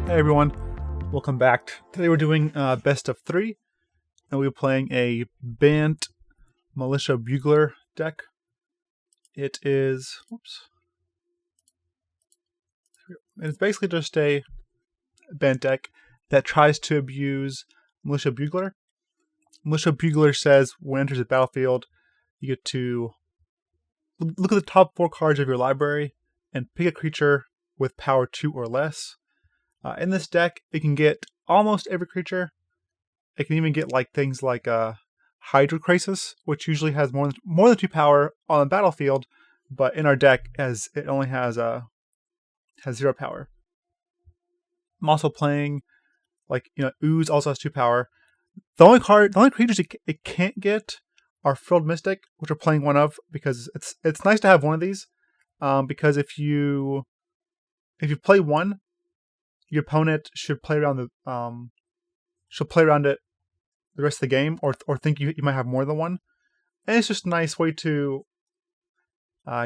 Hey everyone, welcome back. Today we're doing best of 3, and we're playing a Bant Militia Bugler deck. It is, it's basically just a Bant deck that tries to abuse Militia Bugler. Militia Bugler says when it enters the battlefield, you get to look at the top 4 cards of your library and pick a creature with power 2 or less. In this deck, it can get almost every creature. It can even get things like Hydroid Krasis, which usually has more than 2 power on the battlefield, but in our deck, as it only has 0 power. I'm also playing Ooze also has 2 power. The only creatures it can't get are Frilled Mystic, which we're playing one of because it's nice to have one of these. Because if you play one, your opponent should play around it the rest of the game, or think you might have more than one, and it's just a nice way to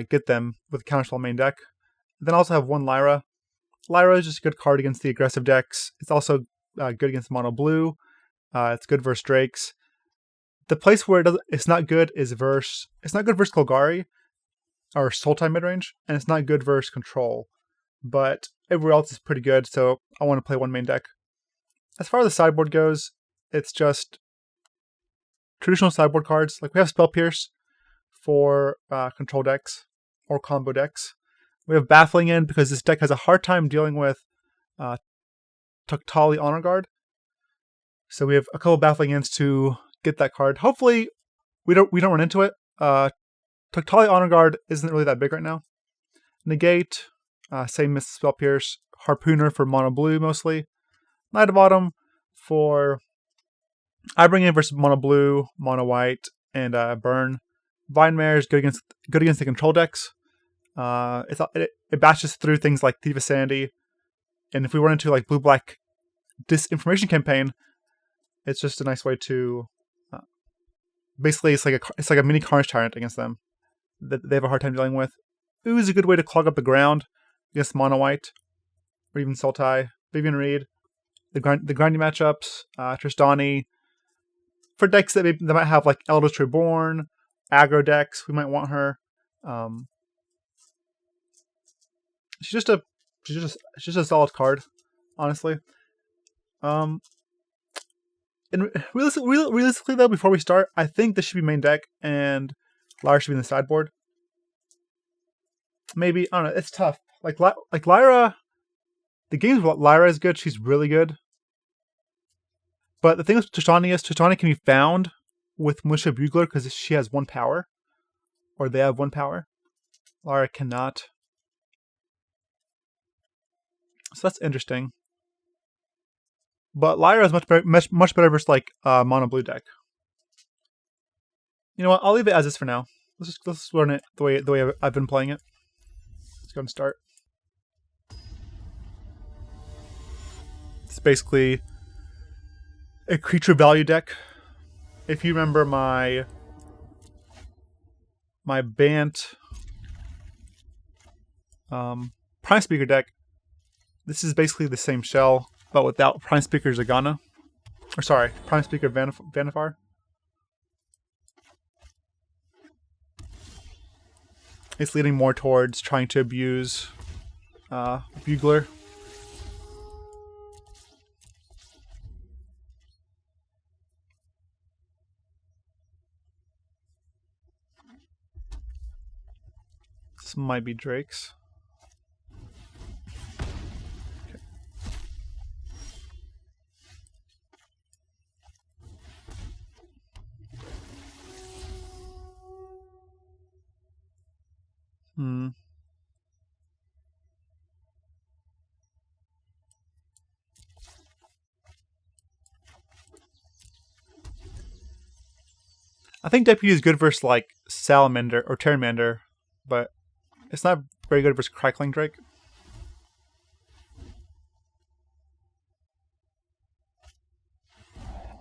get them with counterspell main deck. Then I also have one Lyra. Lyra is just a good card against the aggressive decks. It's also good against mono blue. It's good versus Drakes. The place where it's not good versus Golgari or Sultai midrange, and it's not good versus Control. But everywhere else is pretty good, so I want to play one main deck. As far as the sideboard goes, it's just traditional sideboard cards. Like we have Spell Pierce for control decks or combo decks. We have Baffling End because this deck has a hard time dealing with Tuktali Honor Guard. So we have a couple Baffling Ends to get that card. Hopefully we don't run into it. Tuktali Honor Guard isn't really that big right now. Negate. Same as Spell Pierce, Harpooner for mono blue mostly. Knight of Autumn for Ibringin versus mono blue, mono white, and burn. Vine Mare is good against the control decks. It bashes through things like Thief of Sandy, and if we run into blue black disinformation campaign, it's just a nice way to basically it's like a mini Carnage Tyrant against them that they have a hard time dealing with. Ooze is a good way to clog up the ground against mono white, or even Sultai. Vivien Reid, the grindy matchups, Tristani. For decks that might have Eldritch Reborn, aggro decks, we might want her. She's just a solid card, honestly. And realistically though, before we start, I think this should be main deck and Lyra should be in the sideboard. Maybe, I don't know, it's tough. Lyra, the games where Lyra is good, she's really good. But the thing with Tristani can be found with Militia Bugler because she has 1 power. Or they have 1 power. Lyra cannot. So that's interesting. But Lyra is much better versus mono blue deck. You know what, I'll leave it as is for now. Let's just learn it the way I've been playing it. Let's go and start. It's basically a creature value deck. If you remember my Bant Prime Speaker deck, this is basically the same shell, but without Prime Speaker Zagana. Or sorry, Prime Speaker Vanifar. It's leaning more towards trying to abuse Bugler. This might be Drake's. Okay. I think Deputy is good versus Salamander or Pteramander, but it's not very good versus Crackling Drake.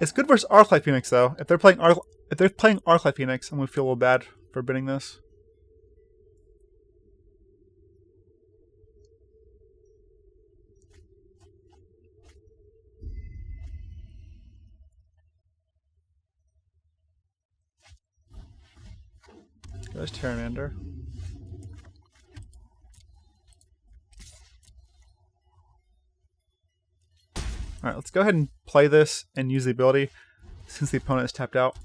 It's good versus Arclight Phoenix though. If they're playing Arclight Phoenix, I'm gonna feel a little bad for bidding this. There's Pteramander. Alright, let's go ahead and play this and use the ability since the opponent is tapped out.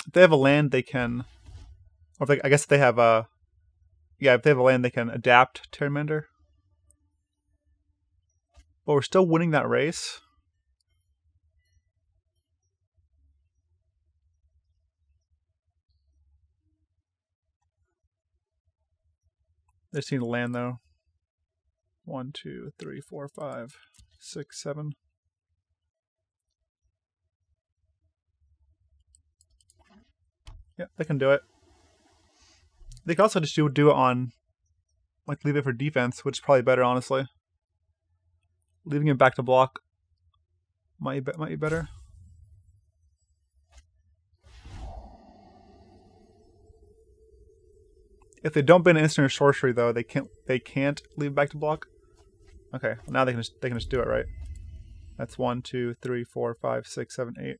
If they have a land, they can... Or if they, I guess if they have a... Yeah, if they have a land, they can adapt Pteramander. But we're still winning that race. They just need a land, though. 1, 2, 3, 4, 5, 6, 7. Yeah, they can do it. They can also just do it on, like, leave it for defense, which is probably better, honestly. Leaving it back to block might be better. If they don't ban instant or sorcery, though, they can't leave it back to block. Okay, well, now they can just do it, right? That's 1, 2, 3, 4, 5, 6, 7, 8.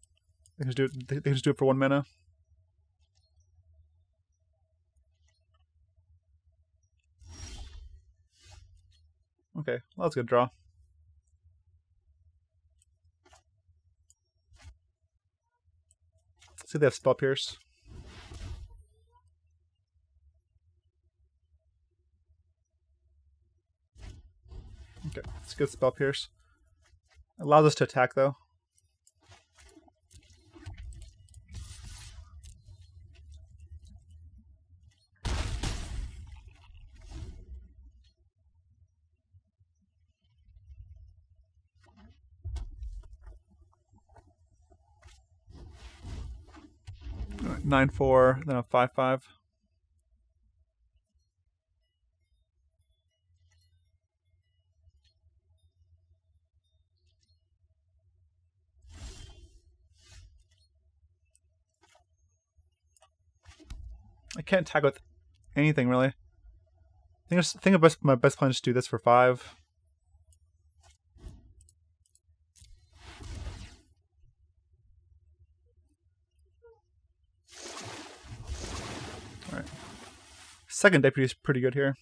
They can just do it for 1 mana. Okay, well, that's a good draw. Let's see if they have Spell Pierce. Okay, let's get Spell Pierce. Allows us to attack, though. All right, 9/4, then a 5/5. I can't tag with anything, really. I think my best plan is to do this for 5. Alright. Second Deputy is pretty good here.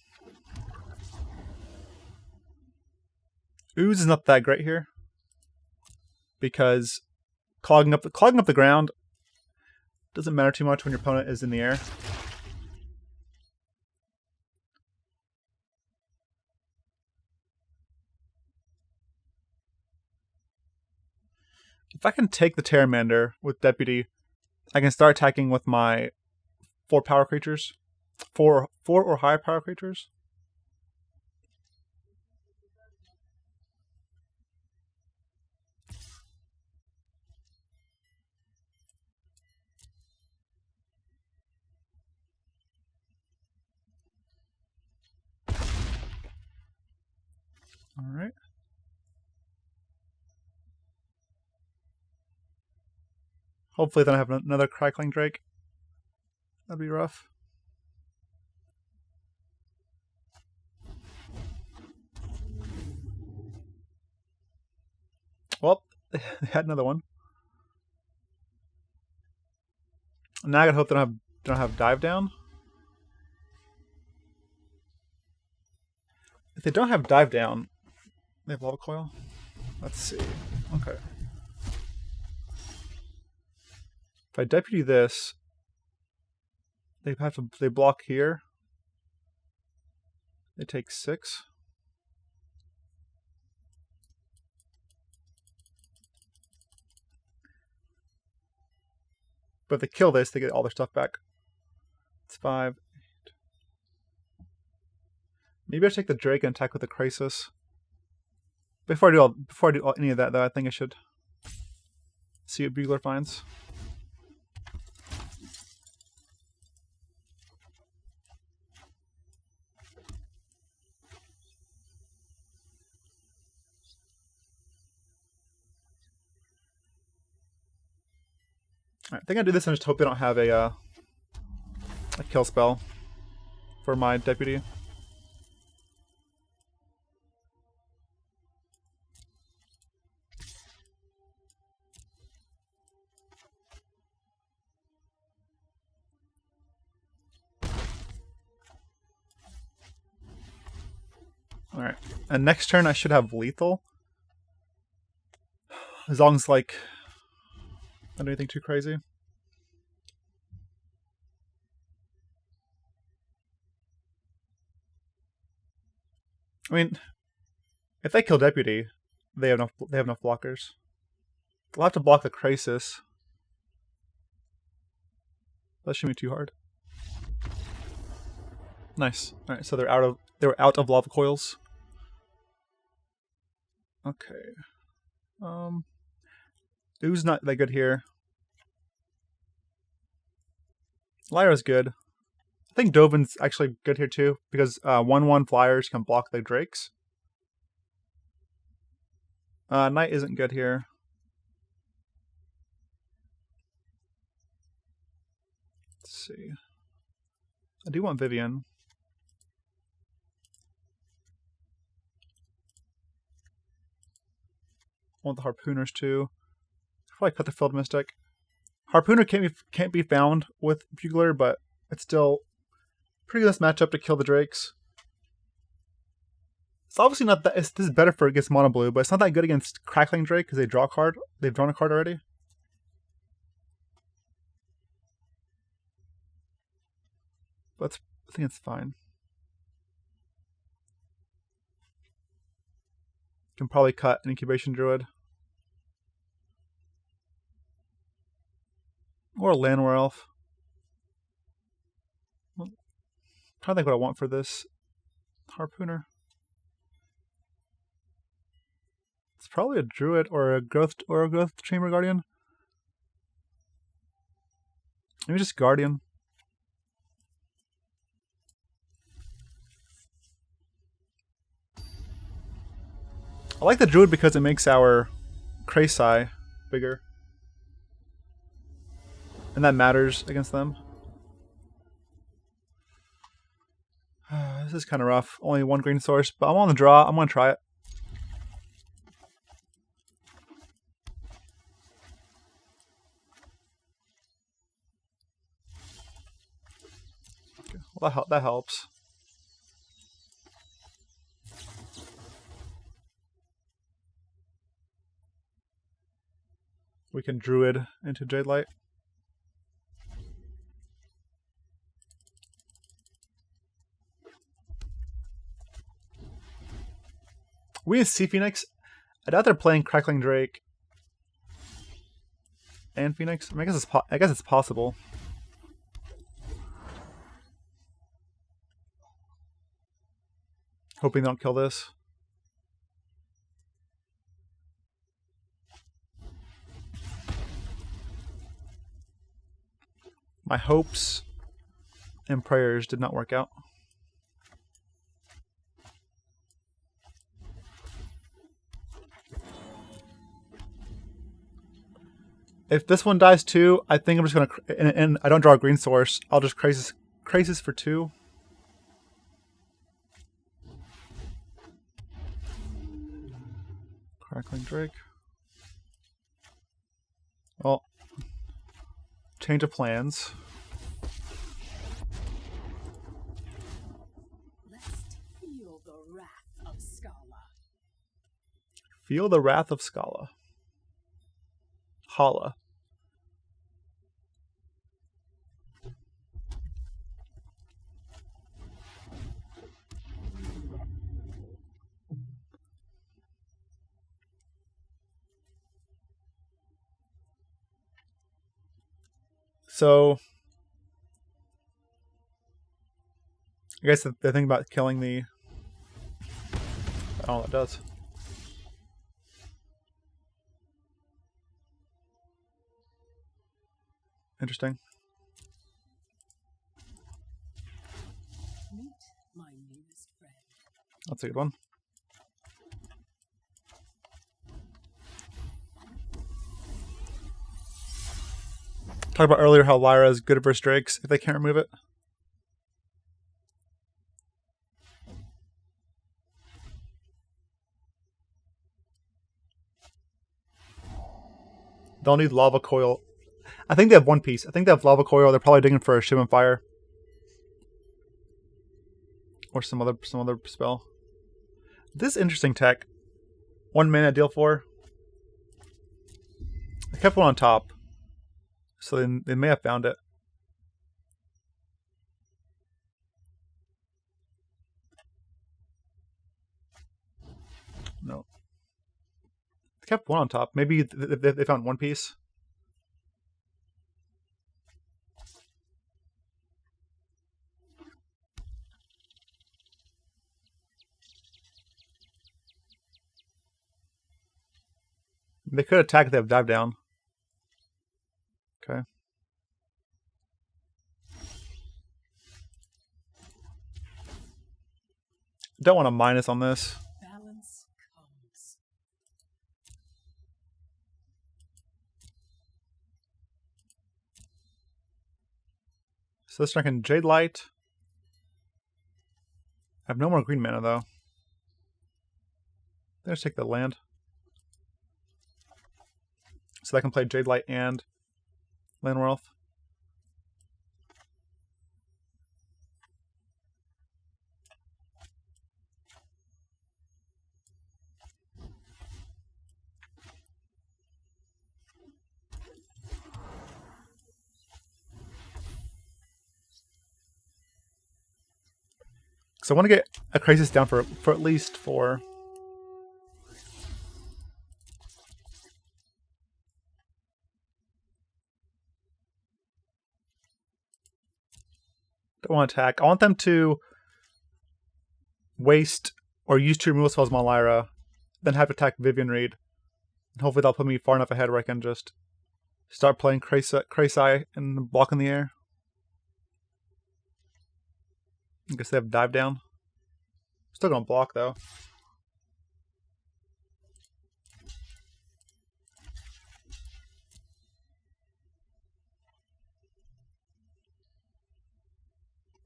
Ooze is not that great here, because clogging up the ground doesn't matter too much when your opponent is in the air. If I can take the Pteramander with Deputy, I can start attacking with my 4 power creatures. 4 or higher power creatures. Alright. Hopefully then I have another Crackling Drake. That'd be rough. Well, they had another one. Now I gotta hope they don't have Dive Down. If they don't have Dive Down, they have Lava Coil. Let's see. Okay. If I Deputy this, they block here. They take 6. But if they kill this, they get all their stuff back. It's 5, 8. Maybe I should take the Drake and attack with the Krasis. Before I do any of that, though, I think I should see what Bugler finds. Alright, I think I do this and just hope they don't have a kill spell for my Deputy. Alright. And next turn I should have lethal. As long as, like, I don't do anything too crazy. I mean, if they kill Deputy, they have enough blockers. They'll have to block the Krasis. That shouldn't be too hard. Nice. Alright, so they were out of lava coils. Okay. Ooze not that good here. Lyra's good. I think Dovin's actually good here too, because 1/1 flyers can block the drakes. Knight isn't good here. Let's see. I do want Vivien. I want the Harpooners too. Probably cut the Frilled Mystic. Harpooner can't be found with Bugler, but it's still pretty good matchup to kill the drakes. It's obviously not that. This is better for against mono blue, but it's not that good against Crackling Drake because they draw a card. They've drawn a card already. But I think it's fine. Can probably cut an Incubation Druid. Or a Llanowar Elf. I'm trying to think what I want for this Harpooner. It's probably a Druid or a Growth Chamber Guardian. Maybe just Guardian. I like the Druid because it makes our Krasis bigger. And that matters against them. This is kind of rough. Only one green source, but I'm on the draw. I'm going to try it. Okay. Well, that helps. We can Druid into Jadelight. We as Sea Phoenix, I doubt they're playing Crackling Drake and Phoenix. I mean, I guess it's possible. Hoping they don't kill this. My hopes and prayers did not work out. If this one dies too, I think I'm just gonna, and I don't draw a green source. I'll just Krasis for 2. Crackling Drake. Well, change of plans. Let's feel the wrath of Scala. Feel the wrath of Scala. Hala. So, I guess the thing about killing the... I don't know what it does. Interesting. Meet my newest friend. That's a good one. Talked about earlier how Lyra is good versus Drakes if they can't remove it. They'll need Lava Coil. I think they have one piece. I think they have Lava Coil. They're probably digging for a Shim and Fire. Or some other spell. This is interesting tech. 1 mana, deal 4. I kept one on top, so they may have found it. No. I kept one on top. Maybe they found one piece. They could attack if they have dive down. Okay. Don't want a minus on this. Balance comes. So this turn I can Jadelight. I have no more green mana though. Let's take the land. So I can play Jadelight and Llanowar Elf. So I want to get a Krasis down for at least 4. Don't want to attack. I want them to waste or use 2 removal spells on Lyra, then have to attack Vivien Reid. And hopefully that'll put me far enough ahead where I can just start playing Krasi and block in the air. I guess they have dive down. Still gonna block though.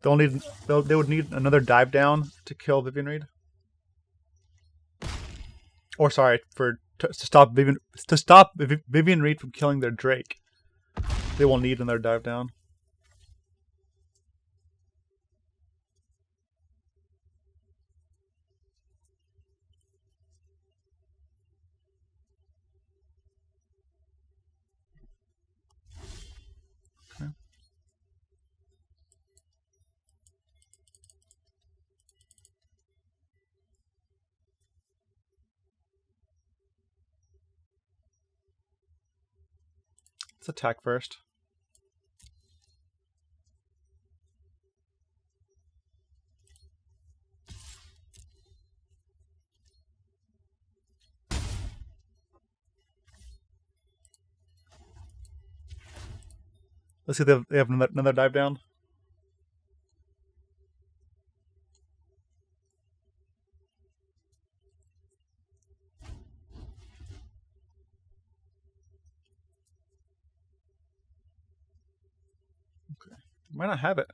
They would need another dive down to kill Vivien Reid. Or sorry, to stop Vivien Reid from killing their Drake. They will need another dive down. Okay. Let's attack first. Let's see if they have another dive down. Okay. Might not have it.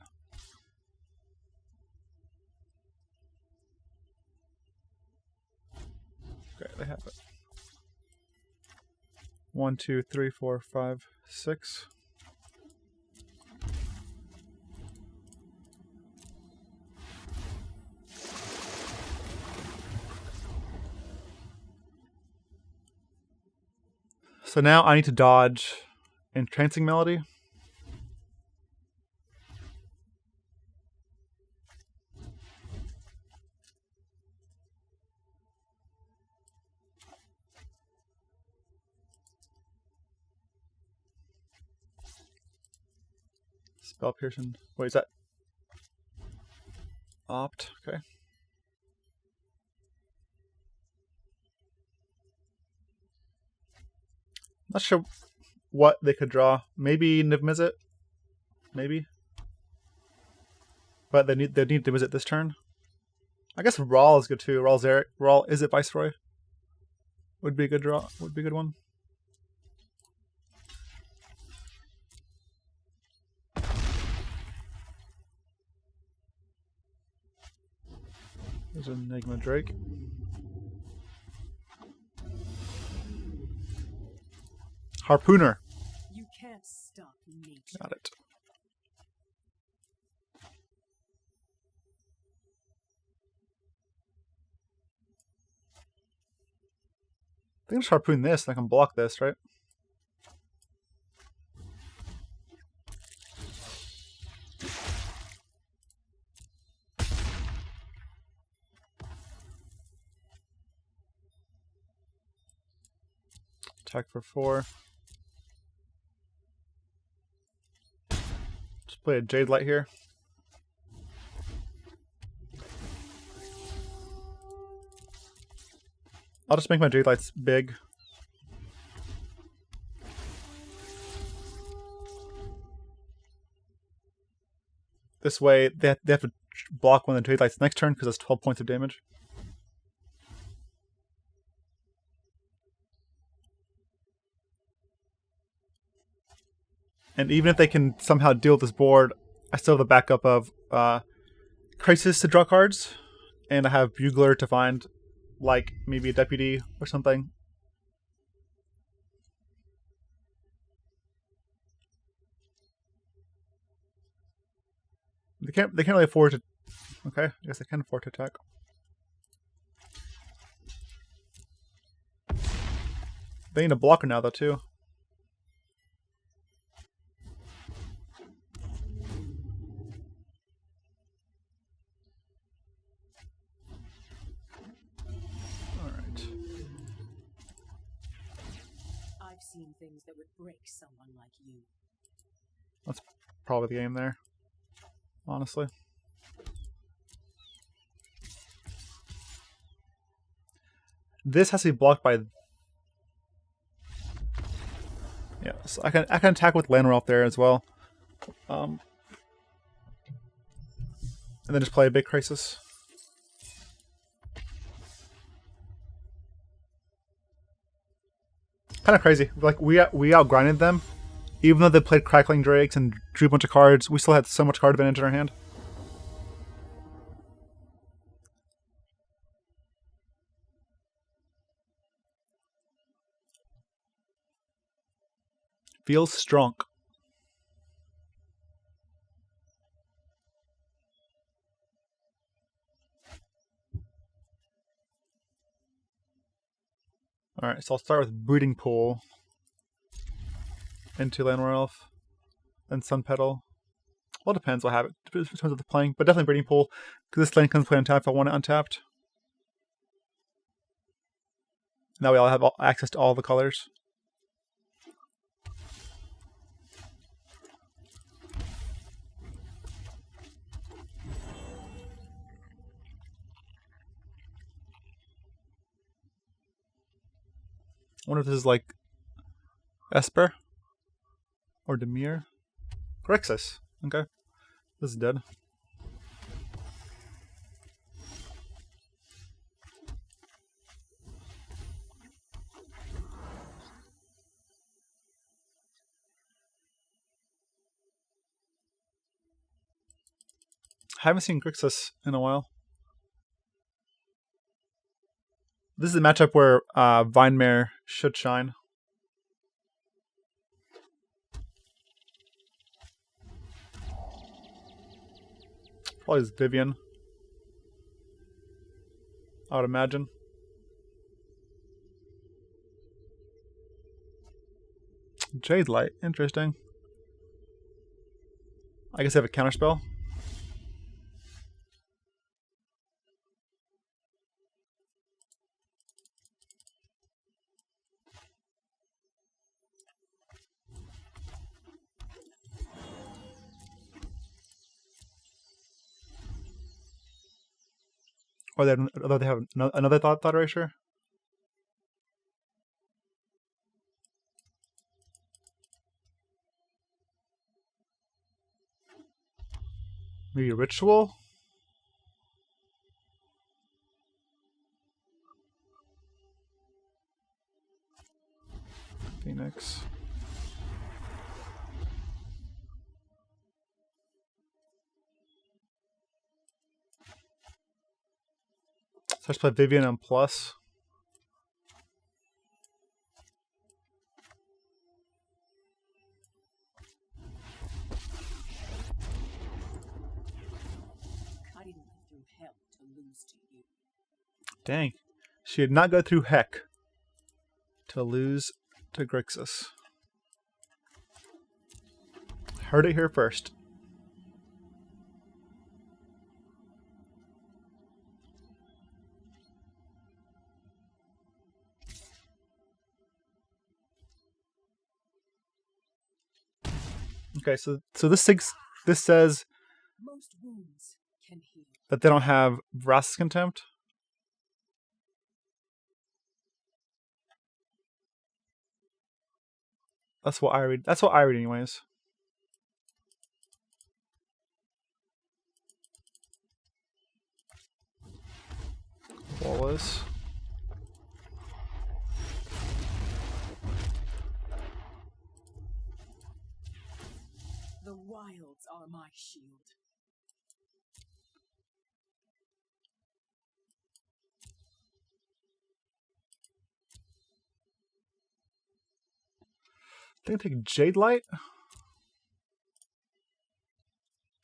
Okay, they have it. 1, 2, 3, 4, 5, 6. So now I need to dodge Entrancing Melody. Spell Piercing. Wait, is that Opt? Okay. Not sure what they could draw. Maybe Niv Mizzet? Maybe. But they need to visit this turn. I guess Rawl is good too. Rawl is it Viceroy? Would be a good draw. Would be a good one. There's an Enigma Drake. Harpooner. You can't stop nature. Got it. I can just harpoon this and I can block this, right? Attack for 4. Just play a Jadelight here. I'll just make my Jadelights big. This way, they have to block one of the Jadelights next turn because that's 12 points of damage. And even if they can somehow deal with this board, I still have the backup of Krasis to draw cards, and I have Bugler to find, like, maybe a Deputy or something. They can't really afford to. Okay, I guess they can afford to attack. They need a blocker now, though, too. Alright. I've seen things that would break someone like you. That's probably the aim there, honestly. This has to be blocked by. Yeah, so I can attack with Llanowar Elf there as well, and then just play a big Krasis. Kind of crazy. Like we outgrinded them, even though they played Crackling Drakes and drew a bunch of cards. We still had so much card advantage in our hand. Feels strong. Alright, so I'll start with Breeding Pool into Llanowar Elf, then Sunpetal. Well, it depends what habit, in terms of the playing, but definitely Breeding Pool, because this lane can play untapped if I want it untapped. That way I'll have access to all the colors. I wonder if this is like Esper or Demir. Grixis. Okay. This is dead. I haven't seen Grixis in a while. This is a matchup where Vine Mare should shine. Probably is Vivien, I would imagine. Jadelight, interesting. I guess I have a counterspell. Or they have another thought erasure. Maybe a ritual. Phoenix. So I just play Vivien on plus. I didn't go through hell to lose to you. Dang. She did not go through heck. to lose to Grixis. Heard it here first. Okay, so this says Most wounds can heal. that they don't have Vraska's Contempt. That's what I read. That's what I read, anyways. Wallace. The wilds are my shield. I think I take Jadelight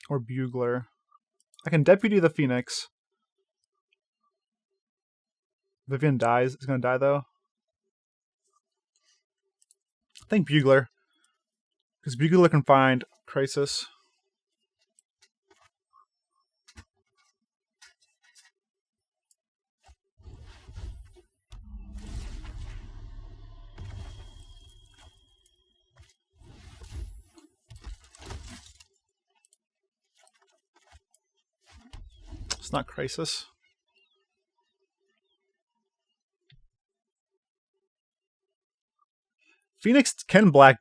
or Bugler. I can Deputy the Phoenix. Vivien dies. Is gonna die though. I think Bugler, because Bugler can find Krasis. It's not Krasis. Phoenix can block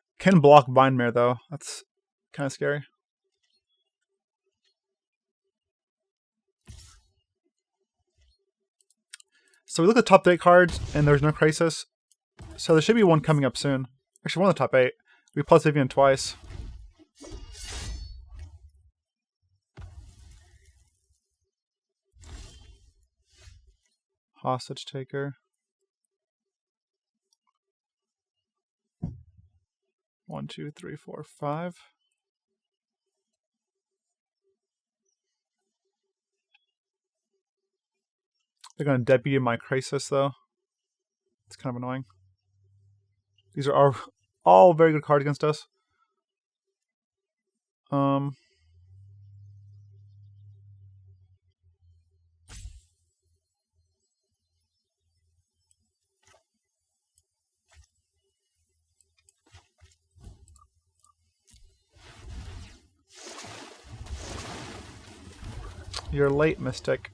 Vine Mare though. That's kind of scary. So we look at the top 8 cards, and there's no Krasis. So there should be one coming up soon. Actually, one of the top 8. We plus Vivien twice. Hostage Taker. 1, 2, 3, 4, 5. They're going to Deputy my Krasis, though. It's kind of annoying. These are all very good cards against us. You're late, Mystic.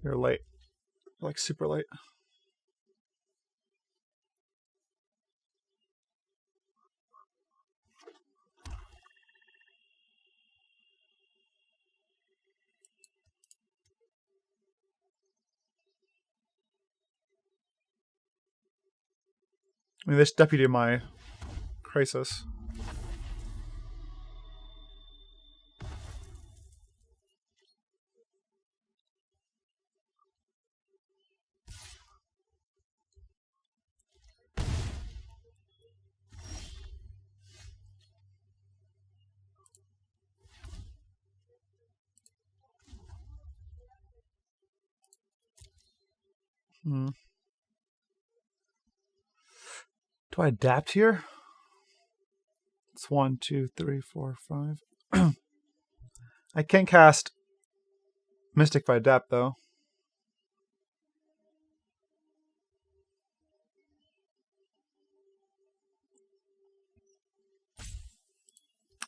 You're late. You're like super late. I mean, this Deputy my Krasis. Do I adapt here? It's 1, 2, 3, 4, 5. I can't cast Mystic if I adapt, though.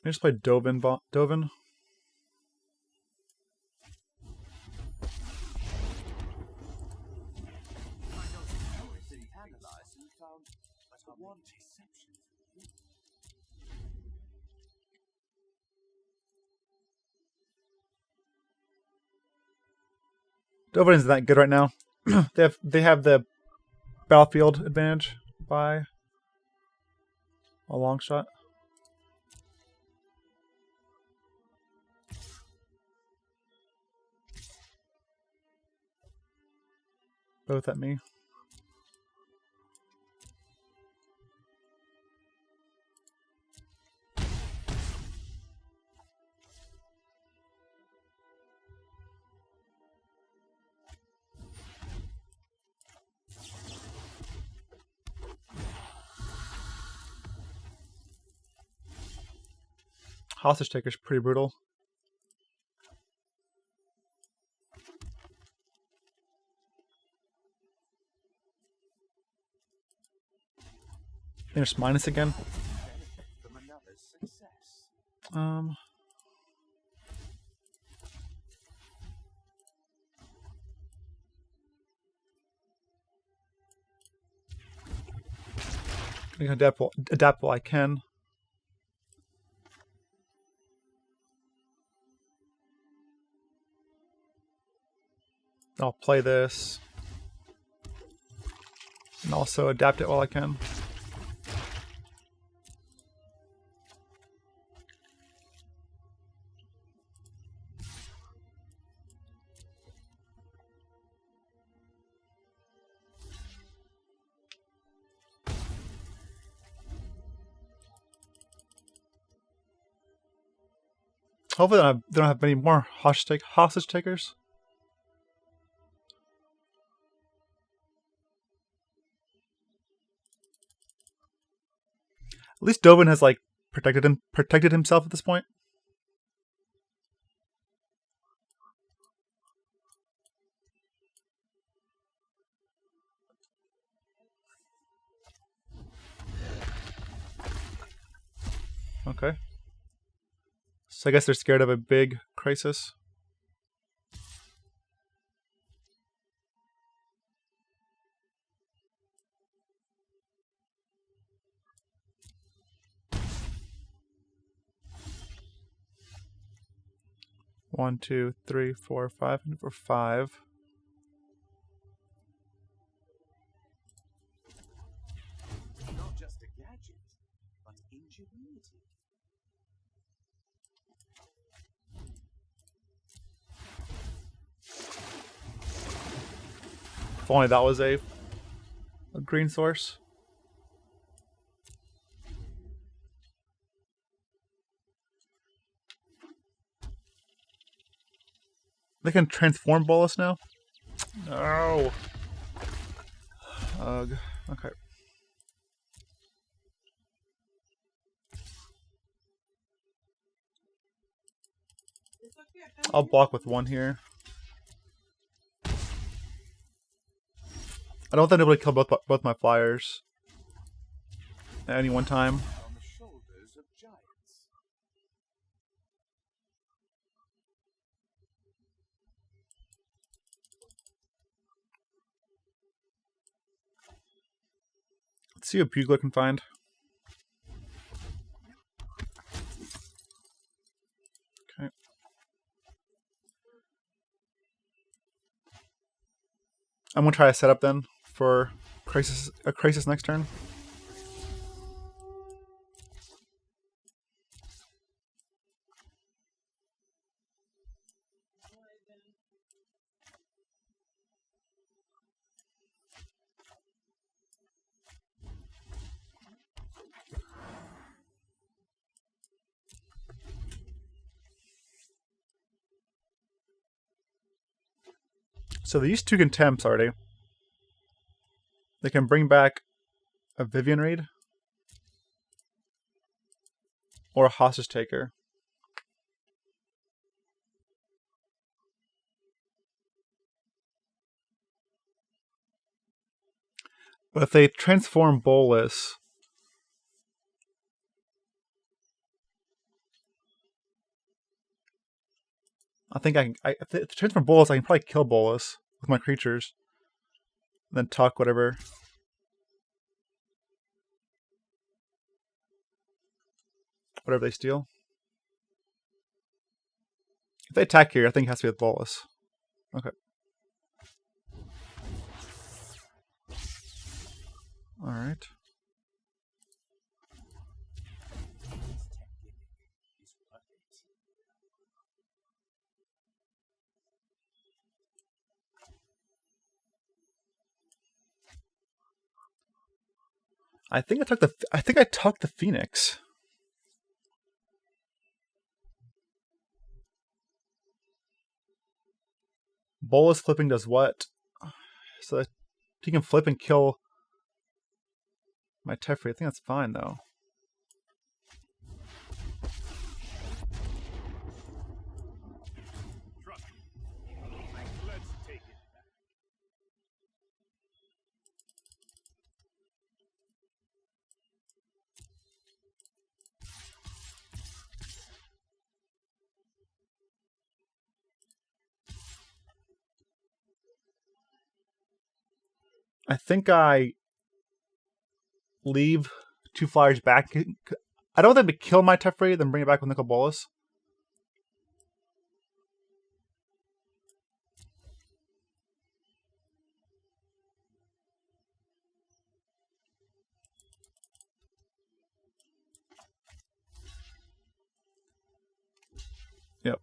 I just play Dovin. Dovin isn't that good right now. they have the battlefield advantage by a long shot. Both at me. Hostage Taker's pretty brutal. There's minus again. I can adapt while I can. I'll play this. And also adapt it while I can. Hopefully they don't have many more hostage takers. At least Dovin has like protected himself at this point. Okay. So I guess they're scared of a big Krasis. One, two, three, four, five, and for 5. Not just a gadget, but ingenuity. If only that was a green source. They can transform Bolus now? No. Ugh. Okay. I'll block with 1 here. I don't want them to be able to kill both my flyers at any one time. On the shoulders of giants. Let's see what Bugler can find. Okay. I'm gonna try a setup then for Krasis next turn. So they used 2 contempts already. They can bring back a Vivien Reid or a hostage taker. But if they transform Bolus, I think if they transform Bolus, I can probably kill Bolus with my creatures. And then tuck whatever. Whatever they steal. If they attack here, I think it has to be with Bolus. Okay. Alright. I think I tucked the Phoenix. Bolus flipping does what? So that he can flip and kill my Teferi. I think that's fine though. I think I leave 2 flyers back. I don't want them to kill my Teferi, then bring it back with Nicol Bolas. Yep.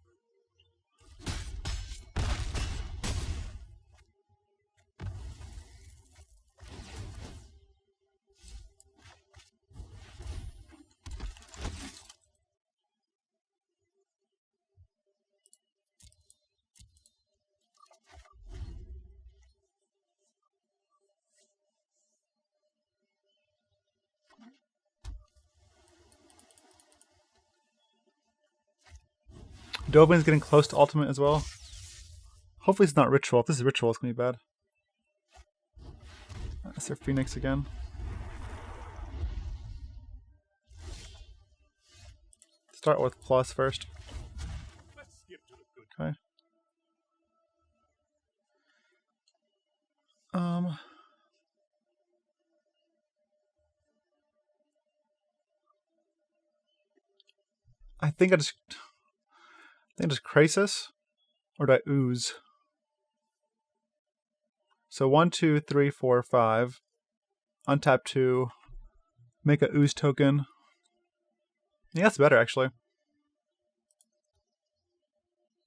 Dovin's getting close to ultimate as well. Hopefully it's not ritual. If this is ritual, it's gonna be bad. That's their Phoenix again. Start with plus first. Okay. I think I just Krasis, or do I ooze? So 1, 2, 3, 4, 5. Untap 2. Make a ooze token. Yeah, that's better actually.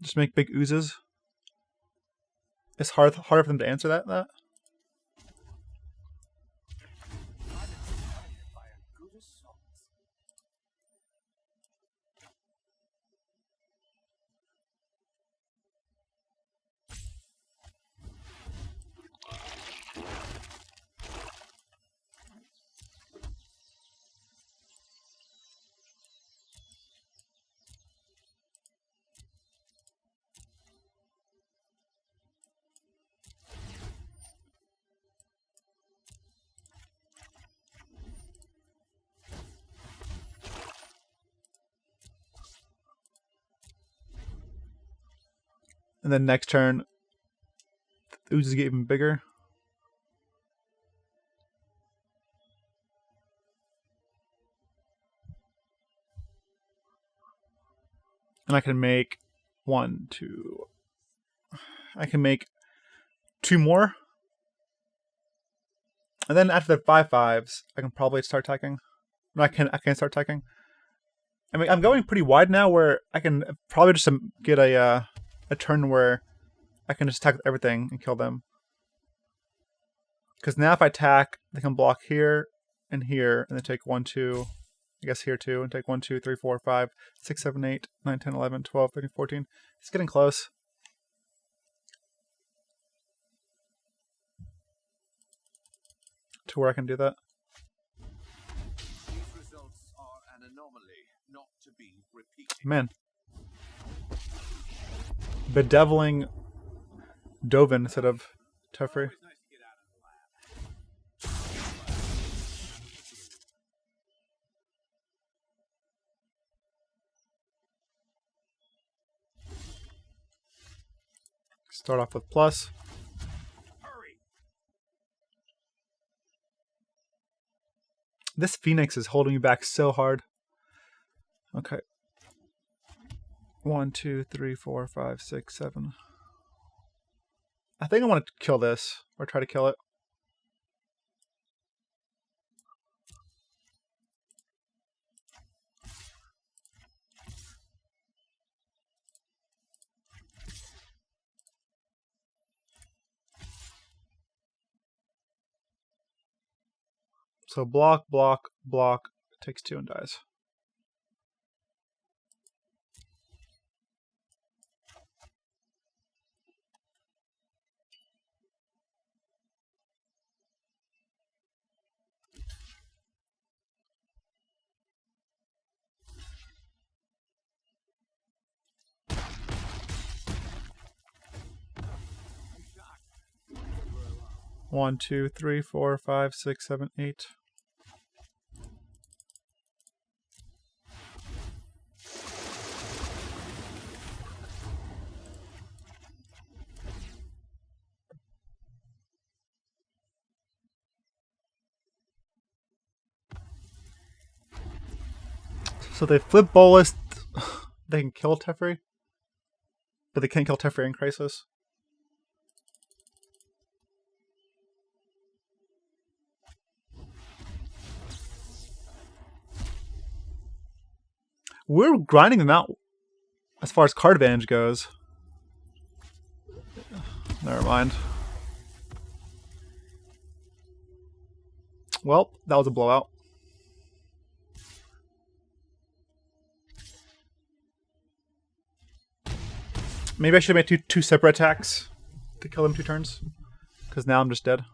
Just make big oozes. It's harder for them to answer that. And then next turn, the oozes get even bigger. And I can make 1, 2. I can make 2 more. And then after the 5/5s, I can probably start attacking. No, I can start attacking. I mean, I'm going pretty wide now, where I can probably just get a turn where I can just attack with everything and kill them. Because now if I attack, they can block here and here, and then take 1, 2. I guess here too, and take 1, 2, 3, 4, 5, 6, 7, 8, 9, 10, 11, 12, 13, 14. It's getting close. To where I can do that. These results are an anomaly, not to be repeated. Man. Bedeviling Dovin instead of Teferi. Start off with plus. This Phoenix is holding me back so hard. Okay. 1, 2, 3, 4, 5, 6, 7. I think I want to kill this, or try to kill it. So block, block, block, takes 2 and dies. One, 2, 3, 4, 5, 6, 7, 8. So they flip Bolus. They can kill Teferi. But they can't kill Teferi and Krasis. We're grinding them out as far as card advantage goes. Never mind. Well, that was a blowout. Maybe I should have made two separate attacks to kill them 2 turns. Because now I'm just dead.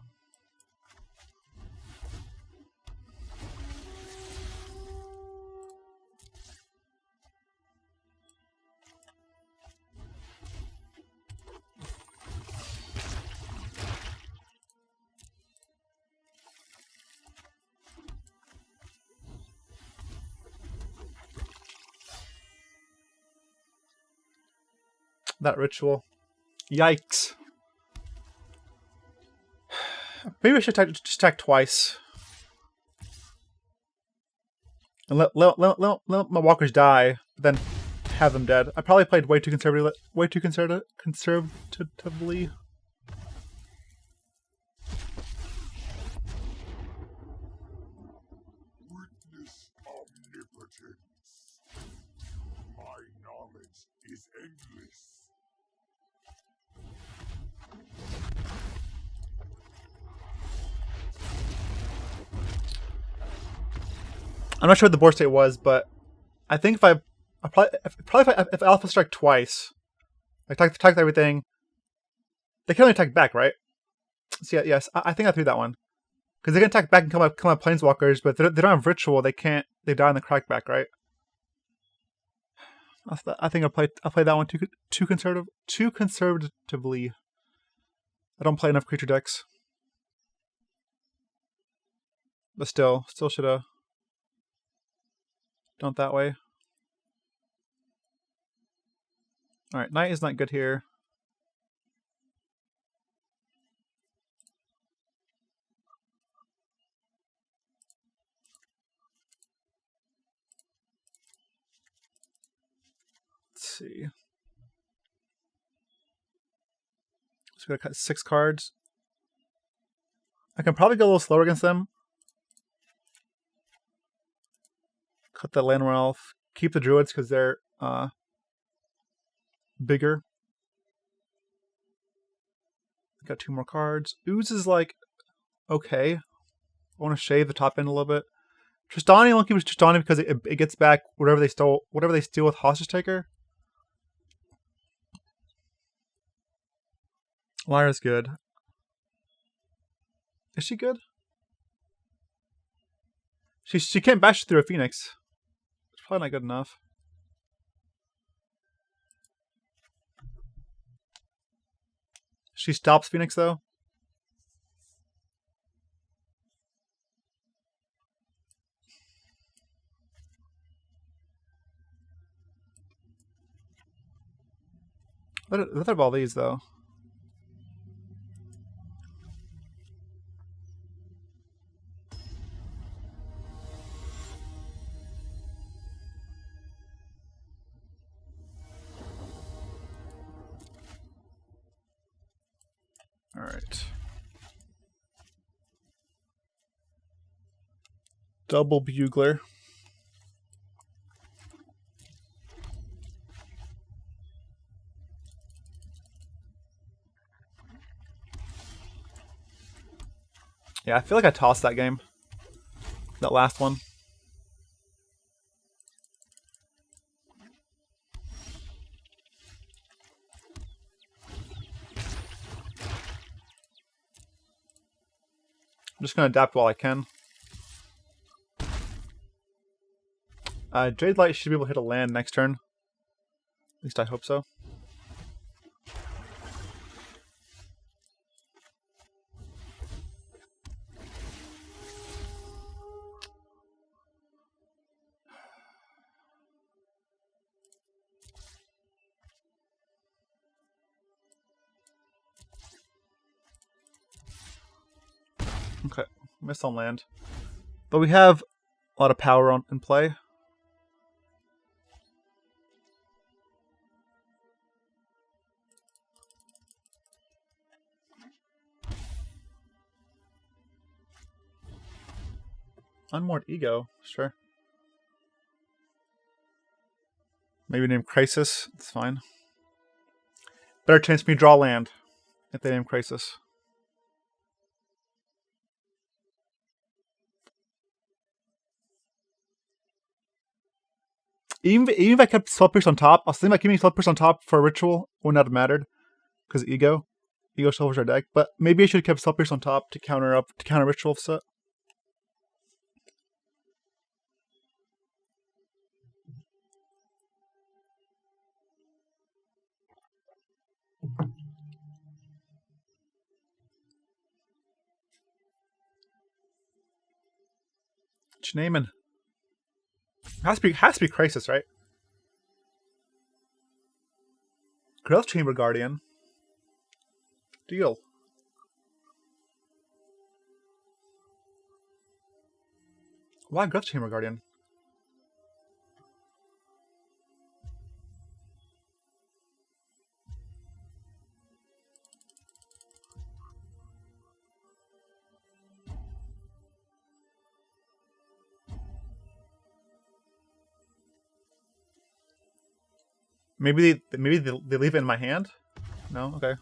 That ritual. Yikes. Maybe I should just attack twice. And let my walkers die, but then have them dead. I probably played way too conservatively. Witness omnipotence. My knowledge is endless. I'm not sure what the board state was, but I think if Alpha strike twice, like attack everything, they can only attack back, right? So yeah, yes, I think I threw that one because they can attack back and come up planeswalkers, but they don't have ritual. They can't. They die in the crackback, right? I think I'll play that one too conservatively. I don't play enough creature decks, but still should have done it that way. Alright, Knight is not good here. Let's see. So we gotta cut 6 cards. I can probably go a little slower against them. Cut the Llanowar Elf. Keep the Druids because they're bigger. Got 2 more cards. Ooze is like okay. I want to shave the top end a little bit. Tristani, I won't keep Tristani because it gets back whatever they steal with Hostage Taker. Lyra's good. Is she good? She can't bash through a Phoenix. It's probably not good enough. She stops Phoenix though. What are all these though? All right. Double Bugler. Yeah, I feel like I tossed that game. That last one. I'm just going to adapt while I can. Jadelight should be able to hit a land next turn. At least I hope so. Okay, missed on land. But we have a lot of power in play. Unmoored Ego, sure. Maybe name Krasis, it's fine. Better chance for me to draw land if they name Krasis. Even if I kept Spell Pierce on top, I was thinking about keeping Spell Pierce on top for a ritual. Wouldn't that have mattered? Because Ego shuffles our deck. But maybe I should have kept Spell Pierce on top to counter ritual set. What you naming? Has to be Krasis, right? Growth Chamber Guardian. Deal. Why Growth Chamber Guardian? Maybe they leave it in my hand? No? Okay.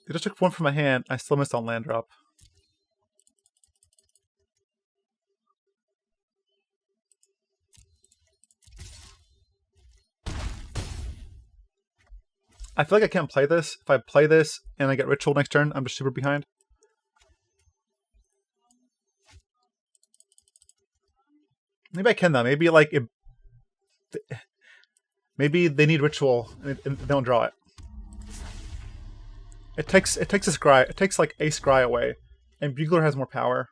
They just took one from my hand. I still missed on land drop. I feel like I can't play this. If I play this and I get ritual next turn, I'm just super behind. Maybe I can though. Maybe like maybe they need ritual and they don't draw it. It takes a scry. It takes like a scry away, and Bugler has more power.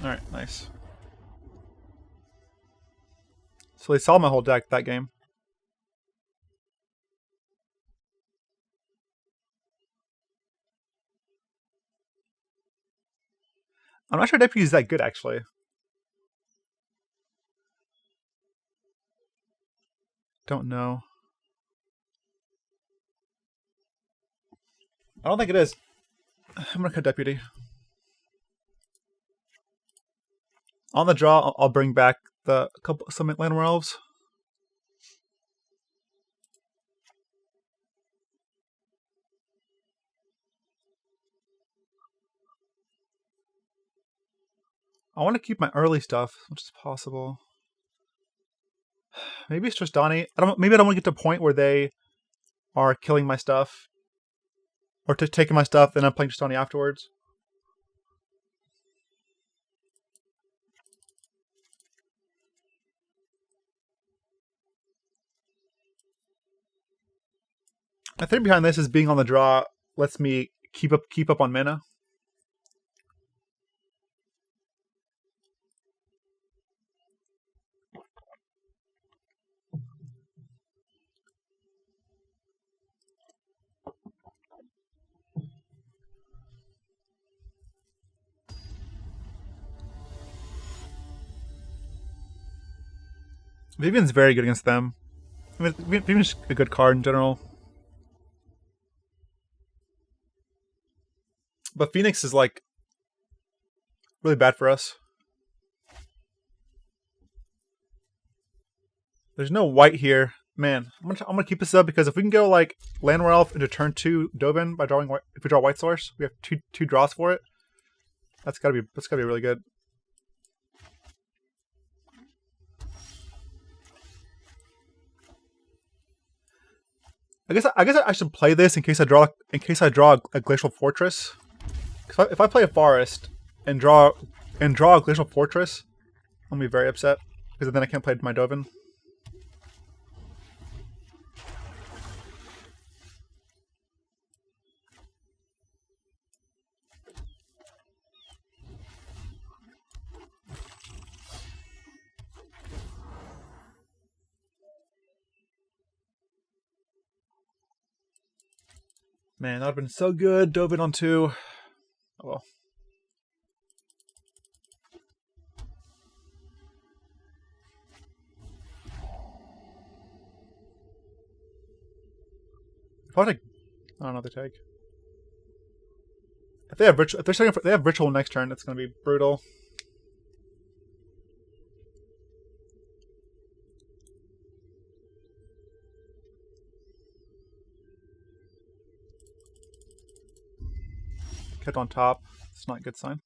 All right, nice. So they saw my whole deck that game. I'm not sure Deputy is that good, actually. Don't know. I don't think it is. I'm gonna cut Deputy. On the draw, I'll bring back some Llanowar Elves. I want to keep my early stuff as much as possible. Maybe it's just Donnie. Maybe I don't want to get to a point where they are killing my stuff. Or taking my stuff, then I'm playing just Donnie afterwards. My theory behind this is being on the draw lets me keep up on mana. Vivien's very good against them. I mean, Vivien's a good card in general. But Phoenix is like really bad for us. There's no white here. Man, I'm gonna keep this up because if we can go like Llanowar Elf into turn 2 Dovin by drawing white, if we draw White Source, we have two draws for it. That's gotta be really good. I guess I should play this in case I draw a Glacial Fortress. If I play a Forest and draw a Glacial Fortress, I'm gonna be very upset because then I can't play my Dovin. Man, that would have been so good. Dovin on 2. Oh well. Probably take, I don't know if they take. If they have ritual, if they have ritual next turn, it's going to be brutal. Kept on top. It's not a good sign.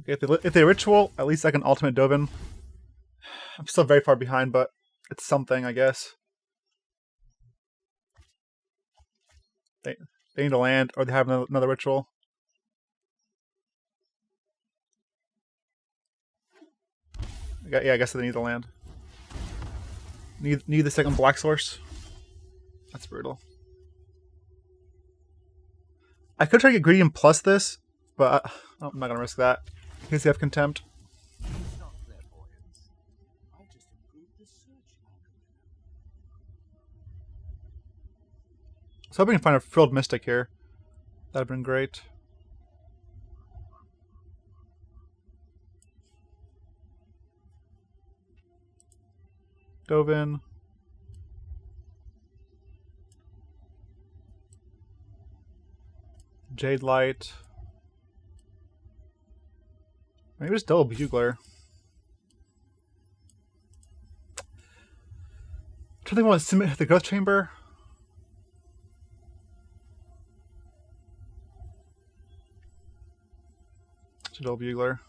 Okay, if they ritual, at least I can ultimate Dovin. I'm still very far behind, but it's something, I guess. They need to land, or they have another ritual. Yeah, I guess they need to land. Need the second black source. That's brutal. I could try to get greedy and plus this, but I'm not gonna risk that. In case they have contempt. So hoping to find a Frilled Mystic here. That'd have been great. Dovin. Jadelight. Maybe just double Bugler. Do they want to submit the Growth Chamber? Double Bugler.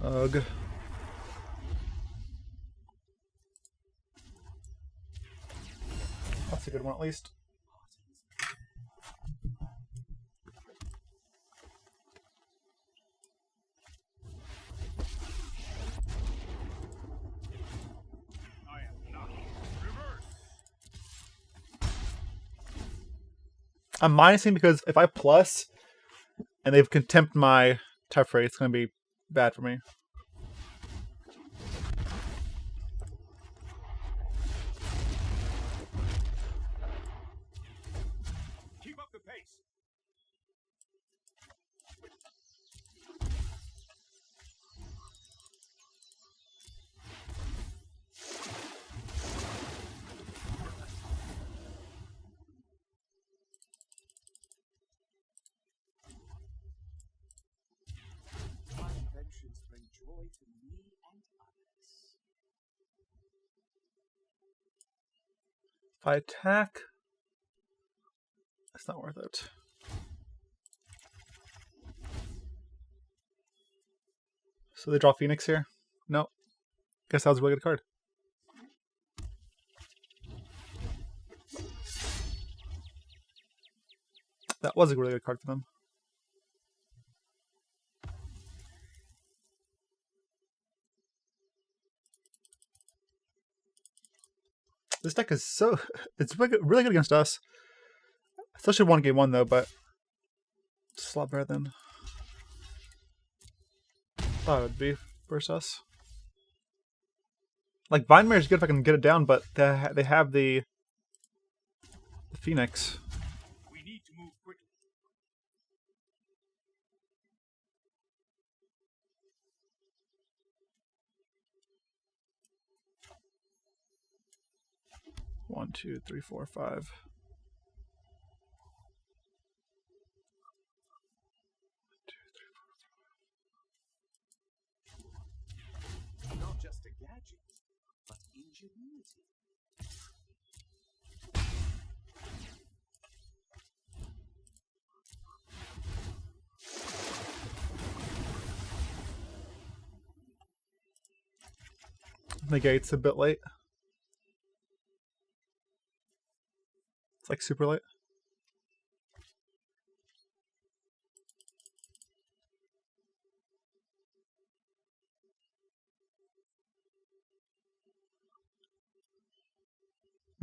Ugh. That's a good one, at least. I'm minusing because if I plus and they've contempt my Teferi, it's going to be bad for me. Keep up the pace. Joy to me and others. If I attack, it's not worth it. So they draw Phoenix here? No. Guess that was a really good card. That was a really good card for them. This deck is so... It's really good against us. Especially won game 1 though, but it's a lot better than I thought it would be versus us. Like, Vine Mare is good if I can get it down, but they have the Phoenix. We need to move quickly. One, two, three, four, five. Not just a gadget, but ingenuity. Negate's a bit late. It's like super late.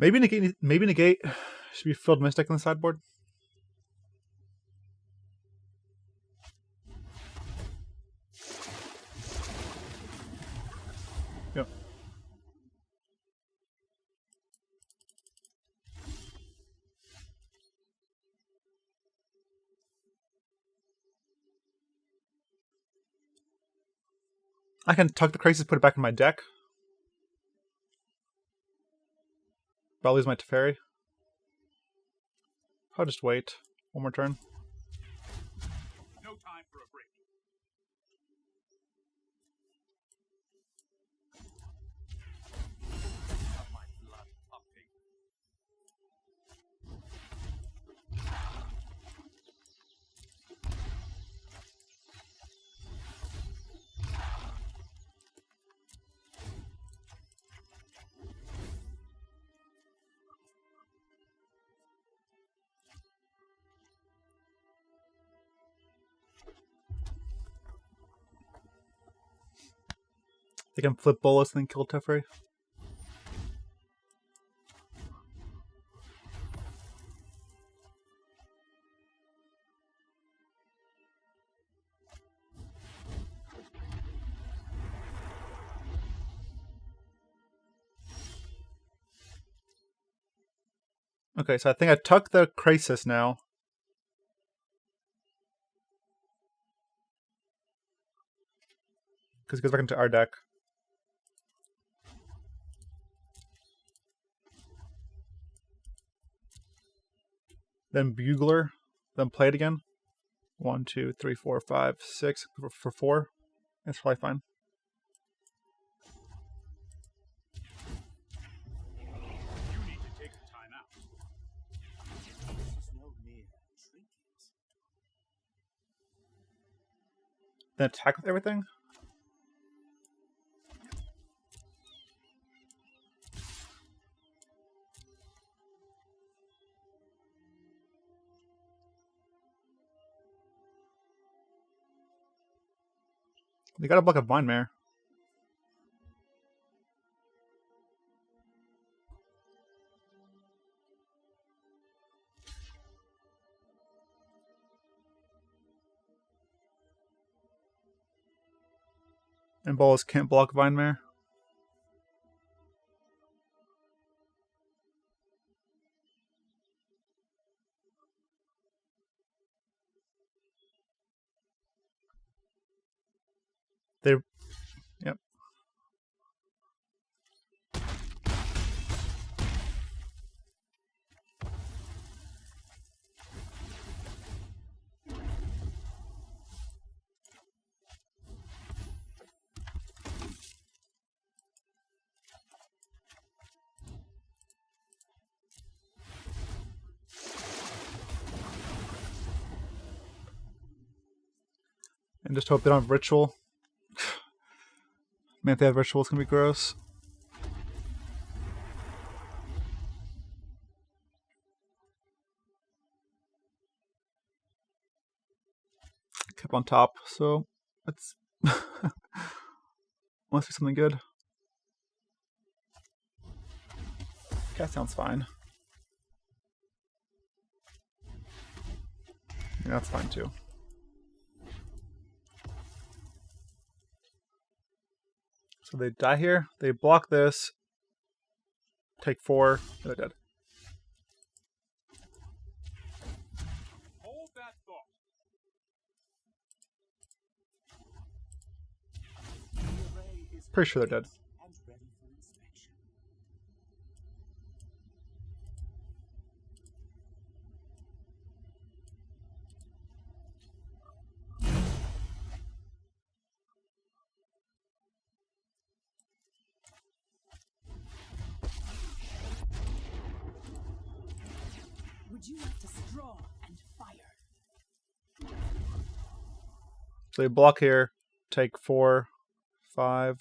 Maybe negate should be Frilled Mystic on the sideboard. Yep. I can tuck the Krasis, put it back in my deck. But I'll lose my Teferi. I'll just wait one more turn. No time for a break. Of my blood pumping. They can flip Bolus and then kill Teferi. Okay, so I think I tuck the Krasis now. Because it goes back into our deck. Then Bugler. Then play it again. 1, 2, 3, 4, 5, 6 for 4. That's probably fine. You need to take a time out. This is no mere trinket. Then attack with everything. They gotta block a Vine Mare. And Bolus can't block Vine Mare. They, yep. And just hope they don't have Ritual. Man, if they have Ritual, it's gonna be gross. Kept on top, so let's must be something good. That sounds fine. Yeah, that's fine too. So they die here, they block this, take 4, they're dead. Hold that thought. The array is Pretty sure they're dead. and ready for inspection. Would you like to straw and fire? So they block here, take 4, 5.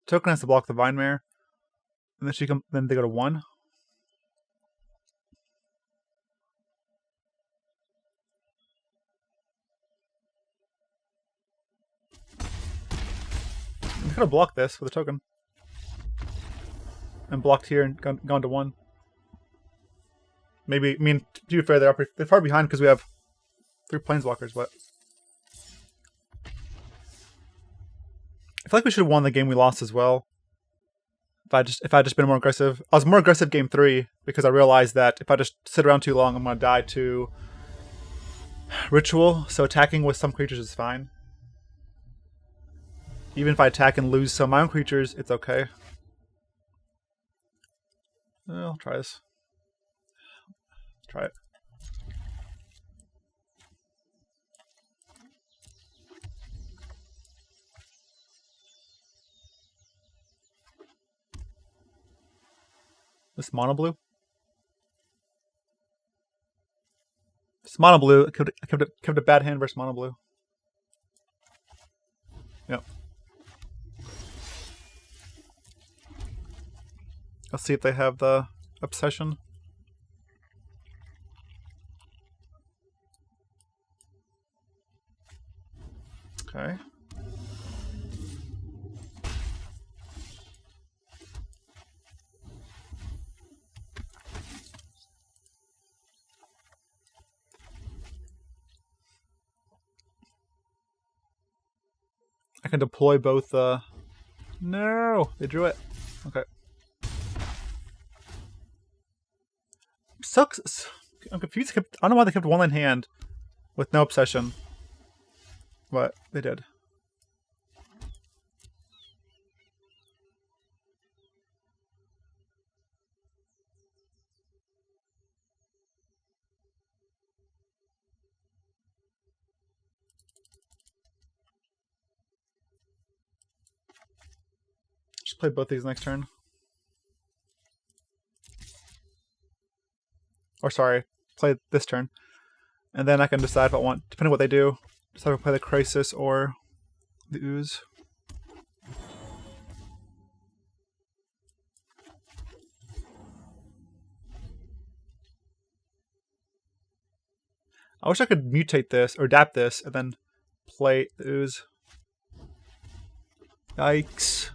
Token has to block the Vine Mare. And then then they go to 1. could have blocked this with a token. And blocked here and gone to 1. Maybe, I mean, to be fair, they're far behind because we have 3 planeswalkers, but I feel like we should have won the game we lost as well. If I just been more aggressive. I was more aggressive game 3 because I realized that if I just sit around too long, I'm gonna die to ritual. So attacking with some creatures is fine. Even if I attack and lose some of my own creatures, it's okay. I'll try this. Try it. This mono blue. This mono blue. I kept a bad hand versus mono blue. Yep. Let's see if they have the obsession. Okay. I can deploy both. No, they drew it. Okay. Sucks. I'm confused. I don't know why they kept 1 in hand with no obsession. But they did. Just play both these next turn. Or sorry, play this turn. And then I can decide if I want, depending on what they do, decide if I play the Krasis or the Ooze. I wish I could mutate this, or adapt this, and then play the Ooze. Yikes.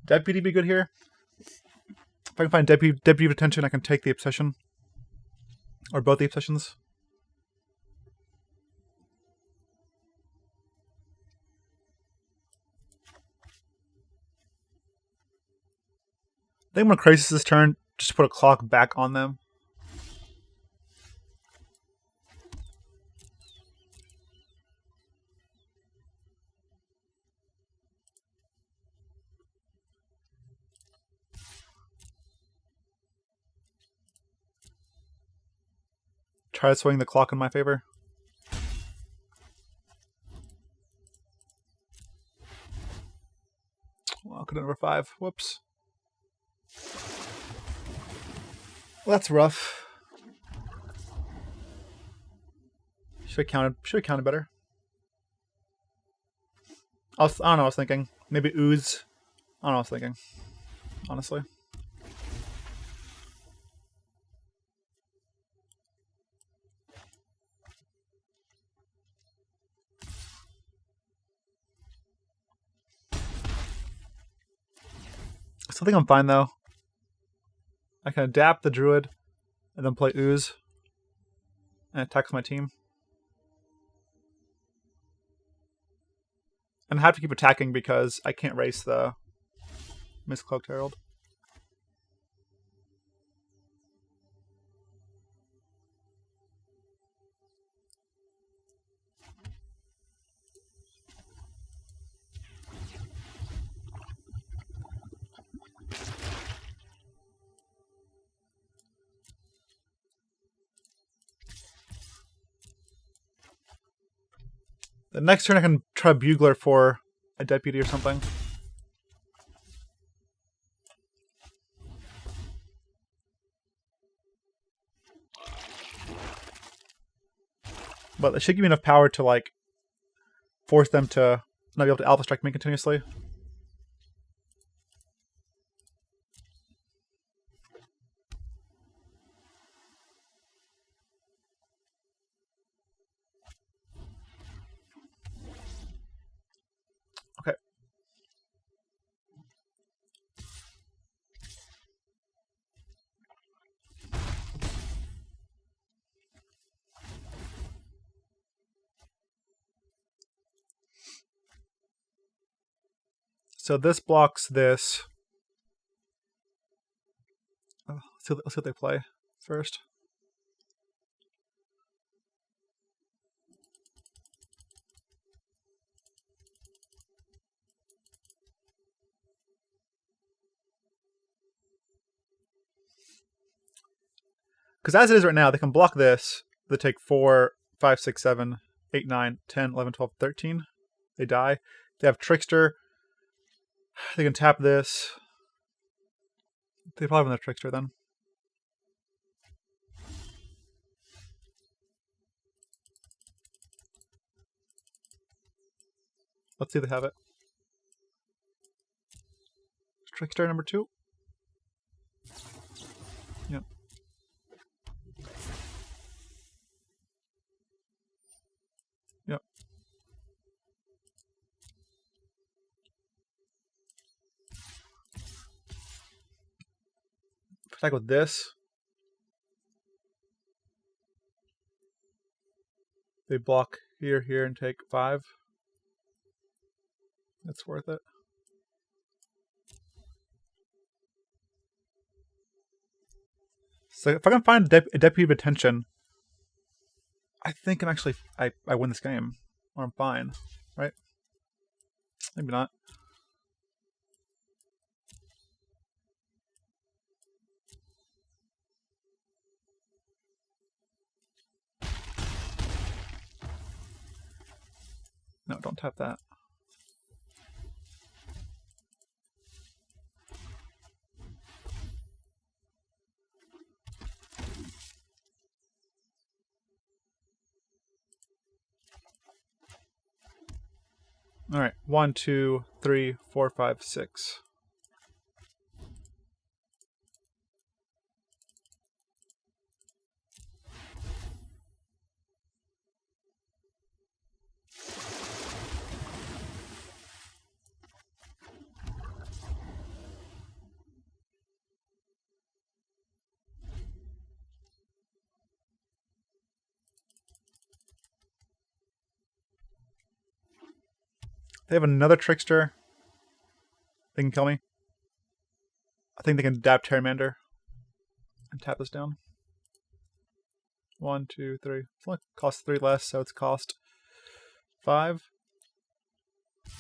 Deputy be good here. If I can find Deputy of Detention, I can take the Obsession. Or both the Obsessions. I think I'm going to Krasis this turn, just to put a clock back on them. Try to swing the clock in my favor. Well, could have number 5. Whoops. Well, that's rough. Should have counted better. I don't know what I was thinking. Maybe Ooze. I don't know what I was thinking. Honestly. I think I'm fine though. I can adapt the Druid and then play Ooze and attack my team. And I have to keep attacking because I can't race the Mistcloaked Herald. The next turn I can try Bugler for a Deputy or something. But it should give me enough power to like force them to not be able to Alpha Strike me continuously. So this blocks this. Oh, let's see what they play first. Because as it is right now, they can block this. They take 4, 5, 6, 7, 8, 9, 10, 11, 12, 13. They die. They have Trickster. They can tap this. They probably have another Trickster then. Let's see if they have it. Trickster number 2. Yep. Yep. Attack with this. They block here, here, and take 5. That's worth it. So if I can find a Deputy of Detention, I think I'm actually I win this game. Or I'm fine. Right? Maybe not. No, don't tap that. All right, 1, 2, 3, 4, 5, 6. They have another Trickster. They can kill me. I think they can dab Terramander and tap this down. 1, 2, 3. It's only cost 3 less, so it's cost 5.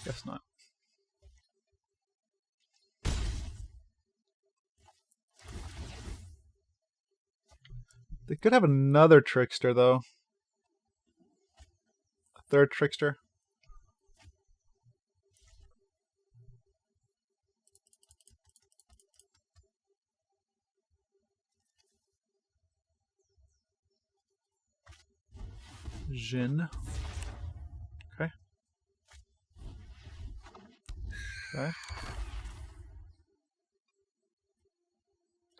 Guess not. They could have another Trickster, though. A third Trickster. Jin. Okay. Okay.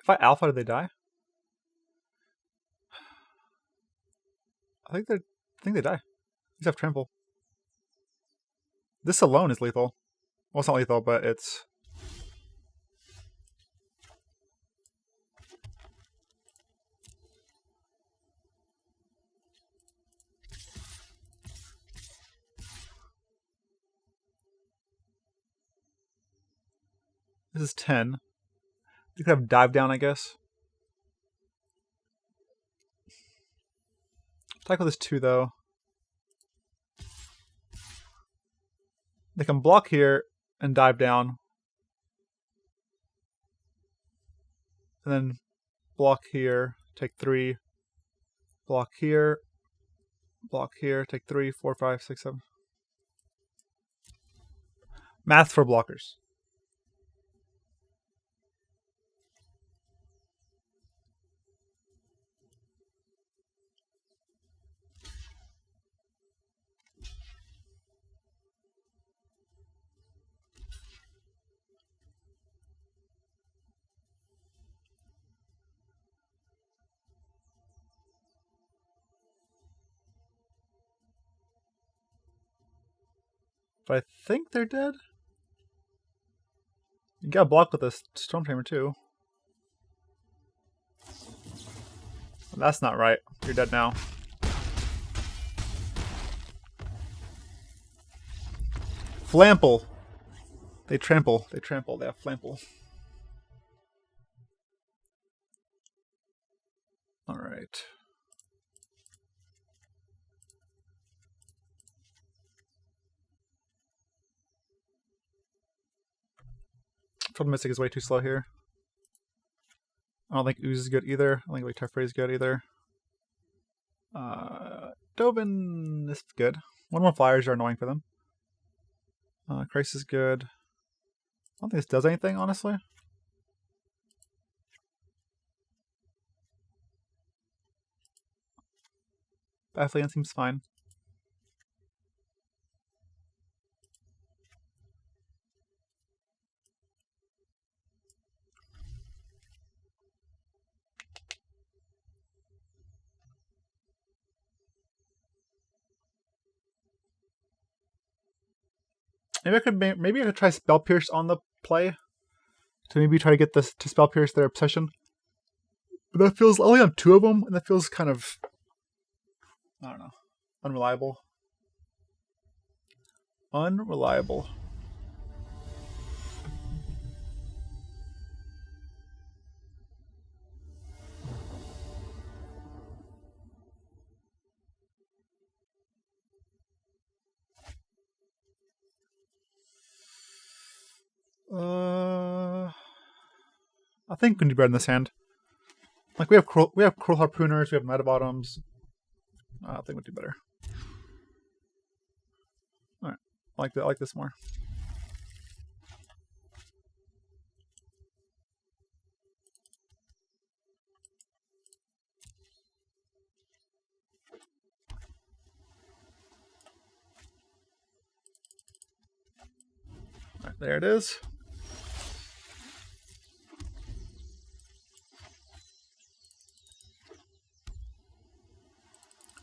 If I alpha, do they die? I think they die. These have trample. This alone is lethal. Well, it's not lethal, but it's... This is 10. You could have dive down, I guess. Attack with this 2, though. They can block here and dive down. And then block here, take 3. Block here. Block here, take 3, 4, 5, 6, 7. Math for blockers. But I think they're dead. You got blocked with a Storm Tamer too. That's not right. You're dead now. Flample. They trample. They trample. They have flample. Alright. Frilled Mystic is way too slow here. I don't think Ooze is good either. I don't think Teferi is good either. Dovin is good. One more flyers are annoying for them. Krasis is good. I don't think this does anything, honestly. Baffling End seems fine. Maybe I could try Spell Pierce on the play to maybe try to get this to Spell Pierce their obsession. But that feels, I only have 2 of them, and that feels kind of, I don't know, unreliable. Unreliable. I think we can do better in this hand. Like we have Kraul Harpooners, we have Meta Bottoms. I think we'll do better. All right, I like this more. All right, there it is.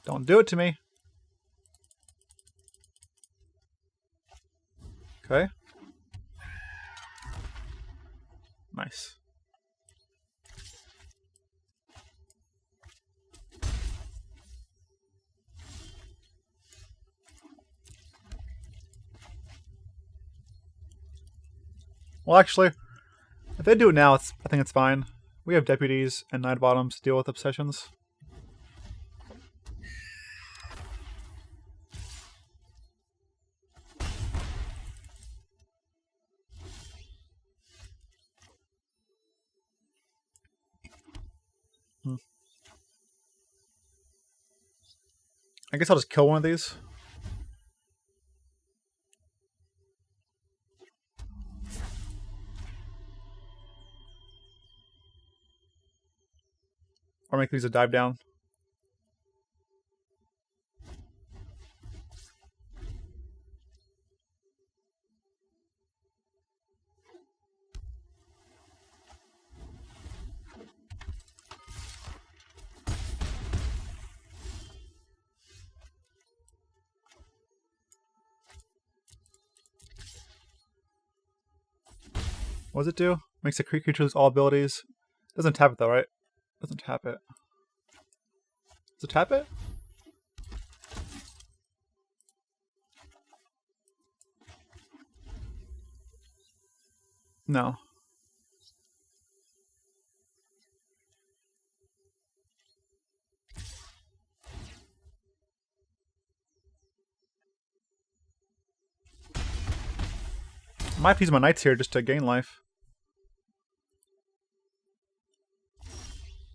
Don't do it to me. Okay. Nice. Well, actually, if they do it now, I think it's fine. We have deputies and night bottoms to deal with obsessions. I guess I'll just kill one of these. Or make these a dive down. What does it do? Makes a creature lose all abilities. Doesn't tap it though, right? Doesn't tap it. Does it tap it? No. I might use my knights here just to gain life.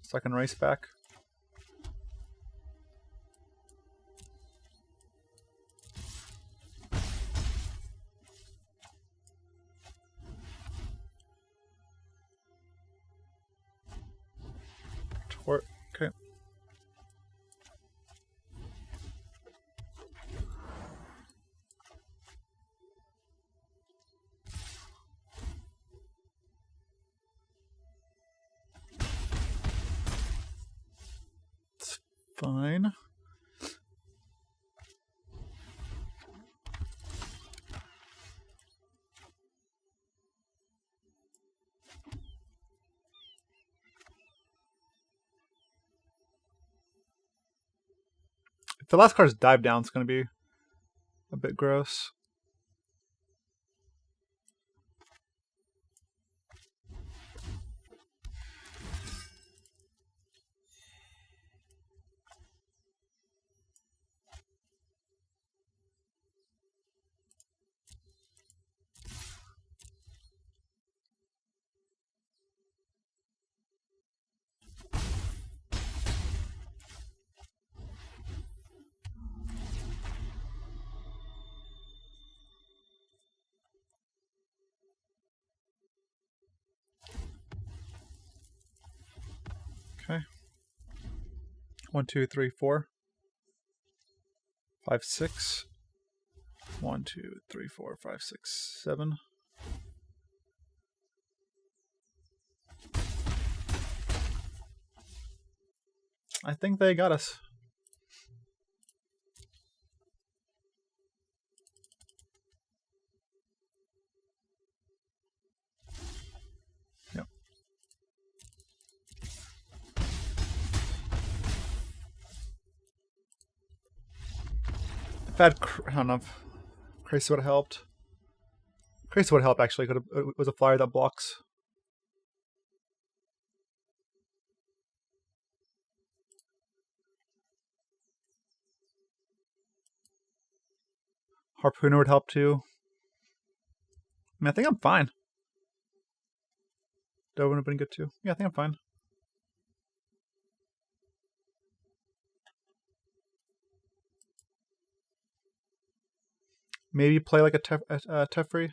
So I can race back. Okay. It's fine. If the last card is dive down, it's going to be a bit gross. Okay. 1, 2, 3, 4, 5, 6. 1, 2, 3, 4, 5, 6, 7. I think they got us. Yep. If I had, I don't know if Krasis would have helped. Krasis would have helped actually. It was a flyer that blocks. Harpooner would help too. I mean, I think I'm fine. Dovin would have been good too. Yeah, I think I'm fine. Maybe play like a Teferi.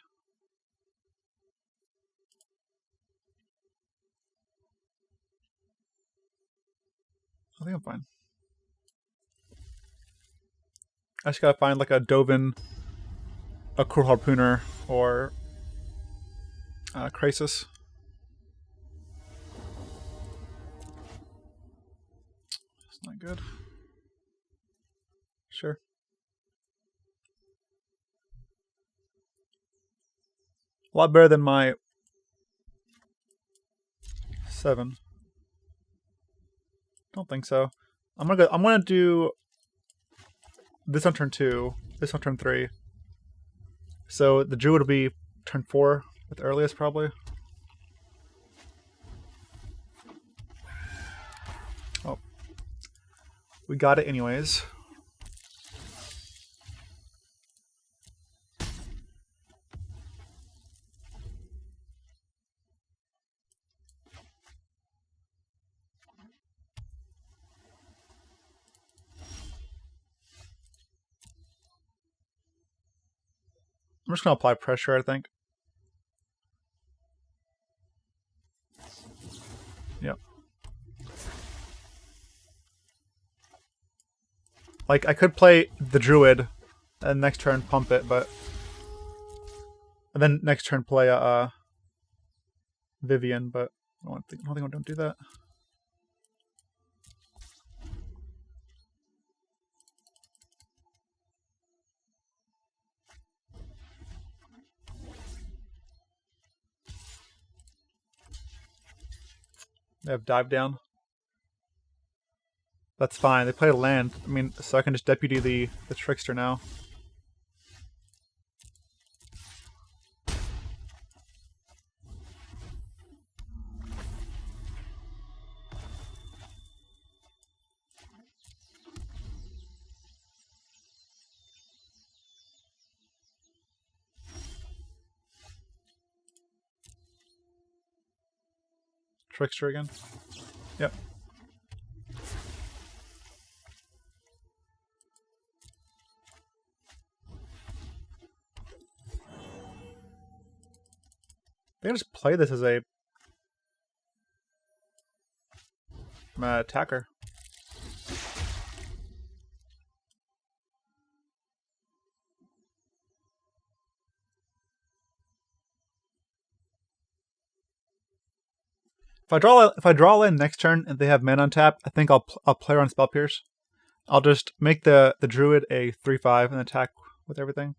I think I'm fine. I just gotta find like a Dovin, a Kraul Harpooner, or Krasis. It's not good. Sure. A lot better than my 7. Don't think so. I'm gonna do this on turn 2, this on turn 3. So the Druid will be turn 4 at the earliest, probably. Oh. We got it anyways. I'm just going to apply pressure, I think. Yep. Like, I could play the Druid, and next turn pump it, but... And then next turn play Vivien, but I don't think I don't do that. They have dive down. That's fine. They play a land. I mean, so I can just deputy the trickster now. Trickster again. Yep. They can just play this as a attacker. If I draw in next turn and they have mana on tap, I think I'll play her on Spell Pierce. I'll just make the Druid a 3/5 and attack with everything.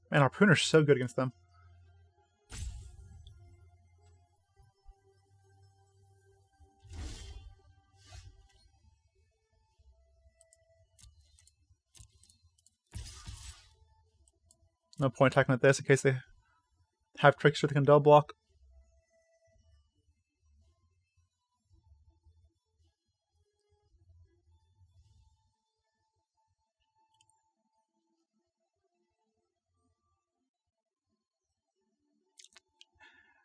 Man, Harpooner's so good against them. No point attacking with this in case they have Trickster that can double block.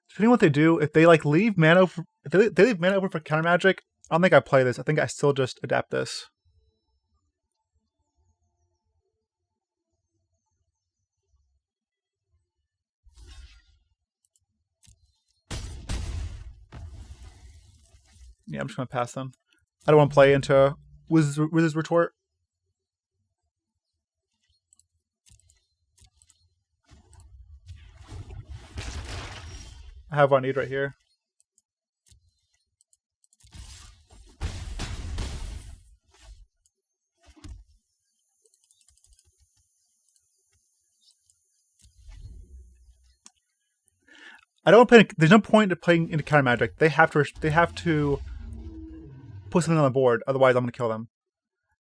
Depending on what they do, if they like leave mana, if they leave mana open for counter magic, I don't think I play this. I think I still just adapt this. Yeah, I'm just going to pass them. I don't want to play into Wizard's Retort. I have what I need right here. I don't want to play. There's no point in playing into counter magic. They have to put something on the board. Otherwise, I'm going to kill them.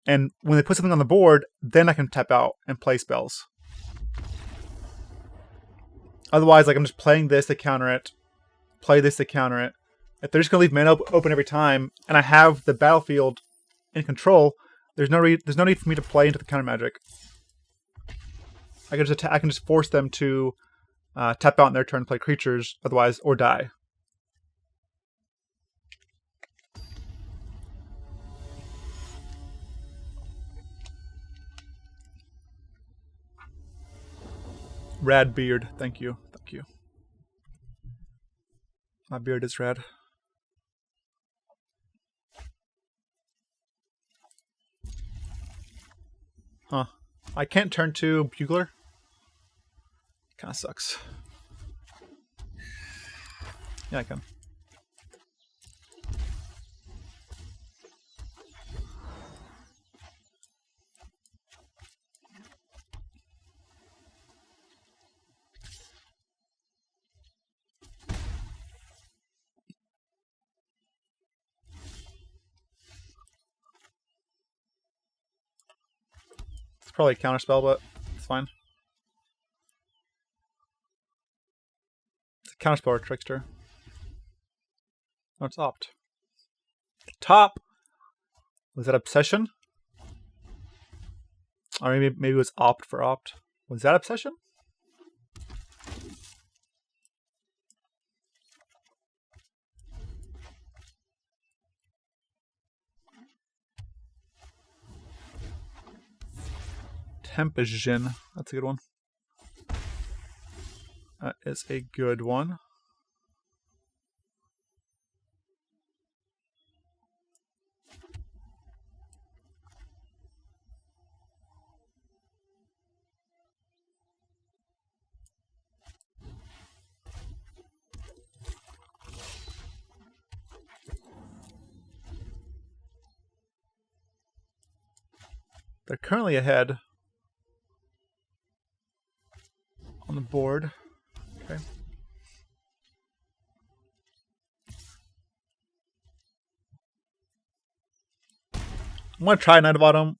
And when they put something on the board, then I can tap out and play spells. Otherwise, like I'm just playing this to counter it, play this to counter it. If they're just going to leave mana open every time, and I have the battlefield in control, there's no need for me to play into the counter magic. I can just force them to tap out in their turn, play creatures, otherwise, or die. Rad beard, thank you, thank you. My beard is rad. Huh. I can't turn to Bugler. Kinda sucks. Yeah, I can. It's probably a counterspell, but it's fine. It's a counterspell or trickster. No, it's opt. Top! Was that obsession? Or maybe it was opt for opt. Was that obsession? Temptation. That's a good one. That is a good one. They're currently ahead on the board. Okay. I'm going to try Night of Autumn.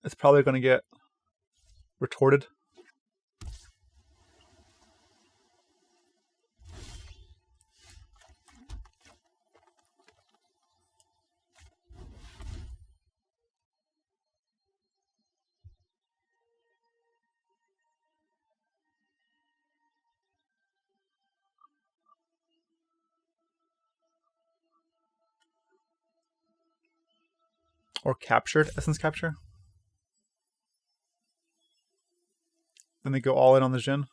It's probably going to get retorted. Or captured, Essence Capture. Then they go all in on the Jhin.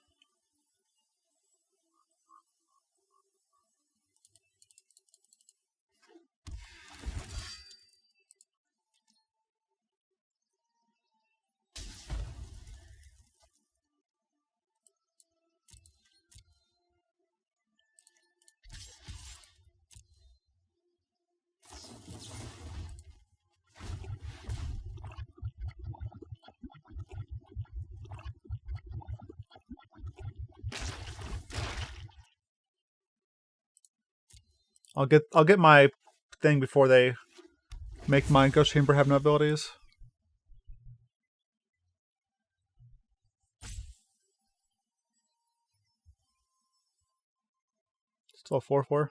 I'll get my thing before they make my Ghost Chamber have no abilities. Still a 4/4.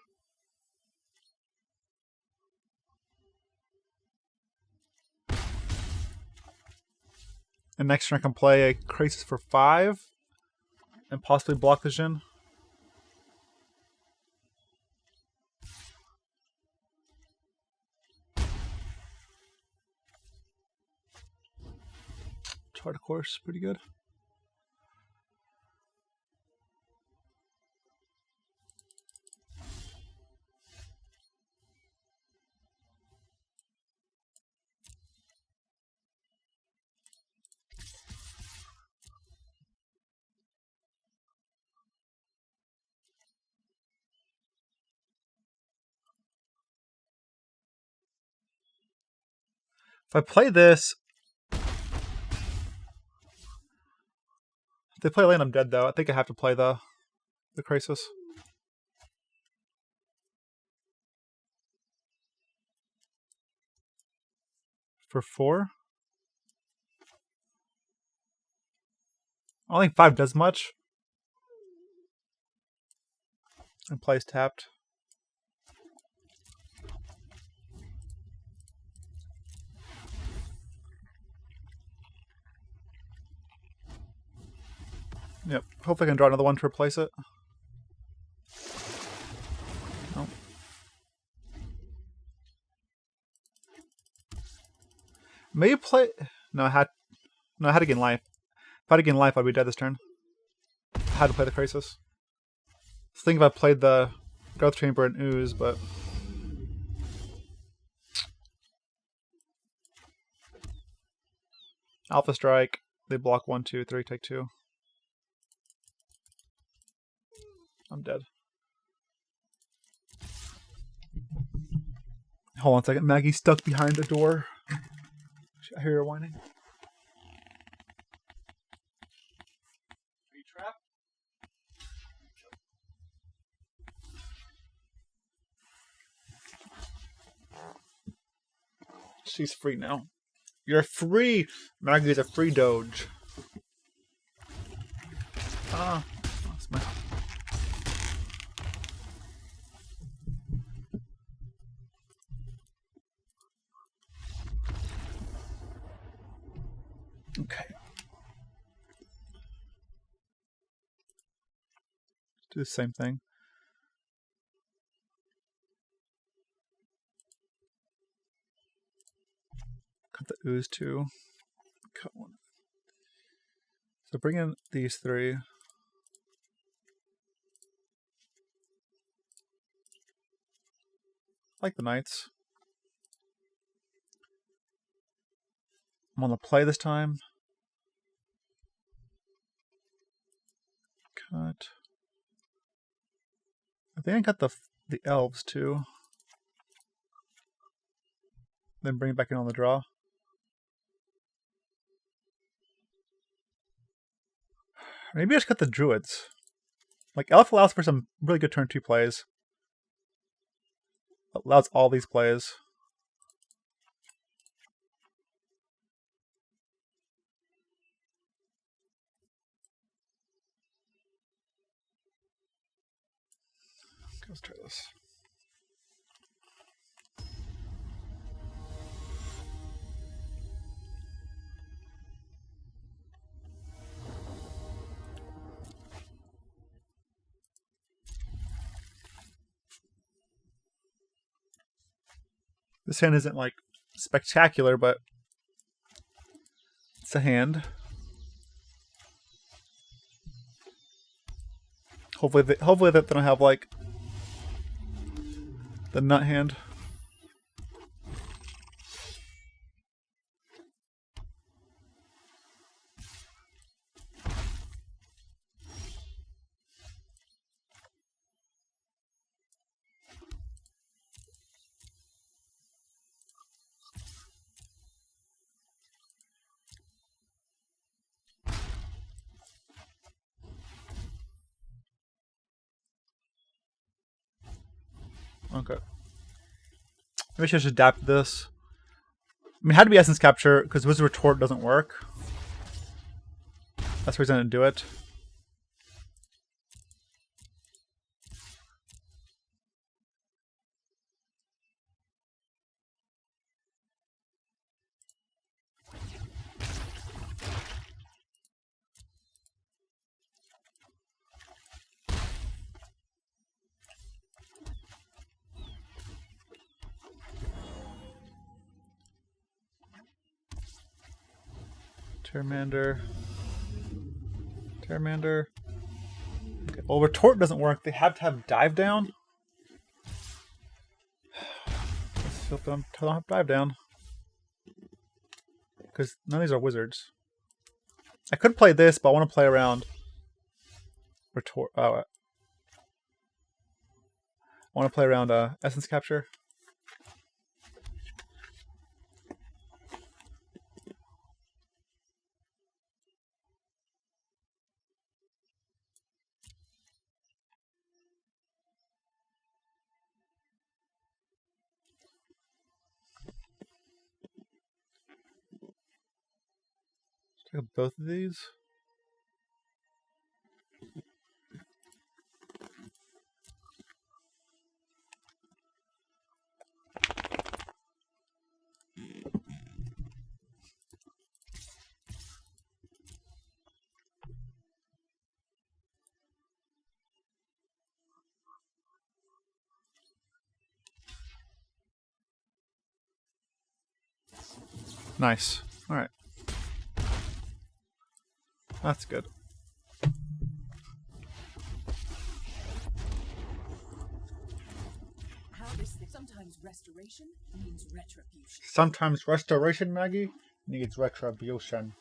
And next turn I can play a Krasis for 5 and possibly block the Jhin. Hard Course, pretty good. If I play this, if they play land, I'm dead though. I think I have to play the Krasis. For 4? I don't think 5 does much. And plays tapped. Yep. Hopefully I can draw another one to replace it. Nope. Maybe play... No, I had to gain life. If I had to gain life, I'd be dead this turn. I had to play the Krasis. I think if I played the Growth Chamber and Ooze, but... Alpha Strike. They block 1, 2, 3, take 2. I'm dead. Hold on a second. Maggie's stuck behind the door. I hear her whining. Are you trapped? She's free now. You're free! Maggie's a free doge. Ah. Lost my... Okay. Do the same thing. Cut the Ooze too. Cut one. So bring in these 3. I like the Knights. I'm on the play this time. Cut. I think I got the Elves too. Then bring it back in on the draw. Maybe I just cut the Druids. Like, Elf allows for some really good turn 2 plays. Allows all these plays. Okay, let's try this. This hand isn't like spectacular, but it's a hand. Hopefully they don't have like the nut hand. Okay. Maybe I should just adapt this. I mean, it had to be Essence Capture because Wizard Retort doesn't work. That's the reason I didn't do it. Terramander. Okay. Well, Retort doesn't work. They have to have Dive Down. Let's hope they don't have Dive Down. Because none of these are wizards. I could play this, but I want to play around Retort. Oh, I want to play around Essence Capture. Check out both of these. Nice. All right. That's good. Sometimes restoration means retribution. Sometimes restoration, Maggie, needs retribution.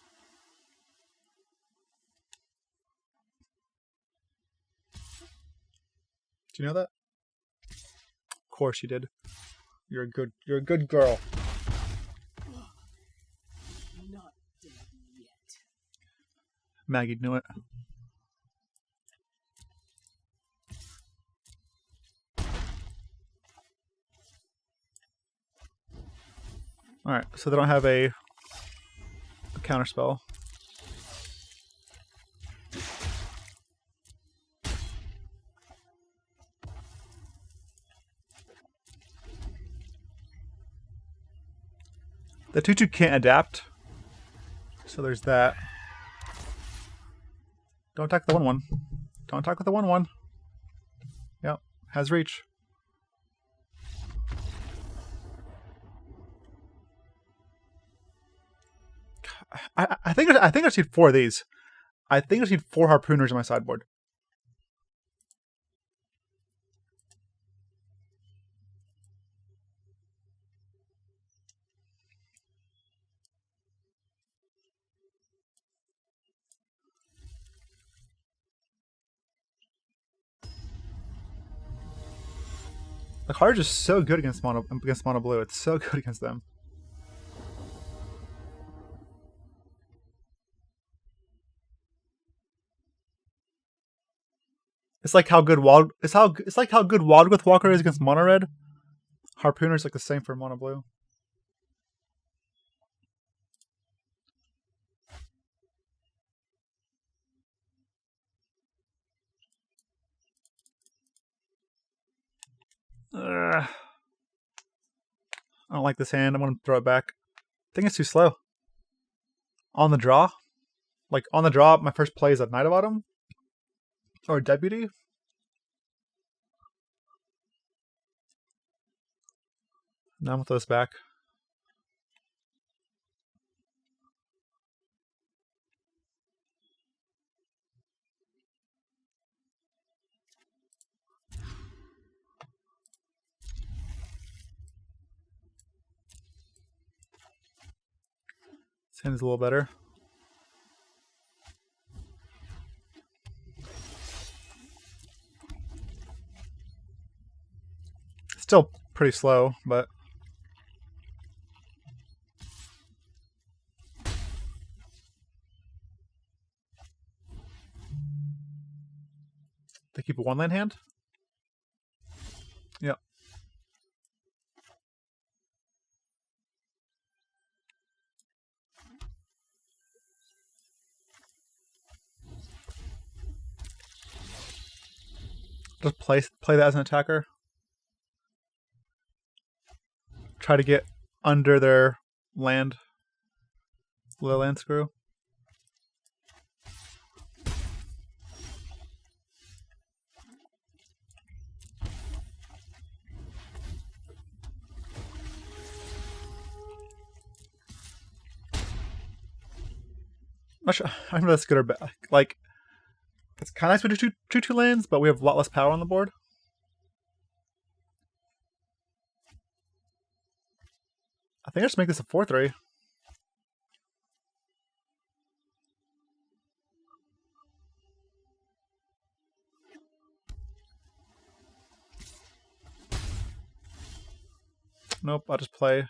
Do you know that? Of course you did. You're a good girl. Not dead yet. Maggie knew it. Alright, so they don't have a counter spell. The 2/2 can't adapt. So there's that. Don't attack the 1/1. Don't attack with the 1/1. Yep, has reach. I think I just need 4 of these. I think I just need 4 Harpooners on my sideboard. The card is just so good against mono blue. It's so good against them. It's like how good Wildgrowth Walker is against mono red. Harpooner's like the same for mono blue. I don't like this hand. I'm gonna throw it back. I think it's too slow. On the draw? Like on the draw, my first play is a Knight of Autumn? Or a Deputy? Now I'm gonna throw this back. This hand is a little better. Still pretty slow, but they keep a 1-land hand? Yep. Just play that as an attacker. Try to get under their land. Little land screw. not sure. I don't know if that's good or bad. Like, it's kind of nice to do two lands, but we have a lot less power on the board. I think I just make this a 4/3. Nope, I'll just play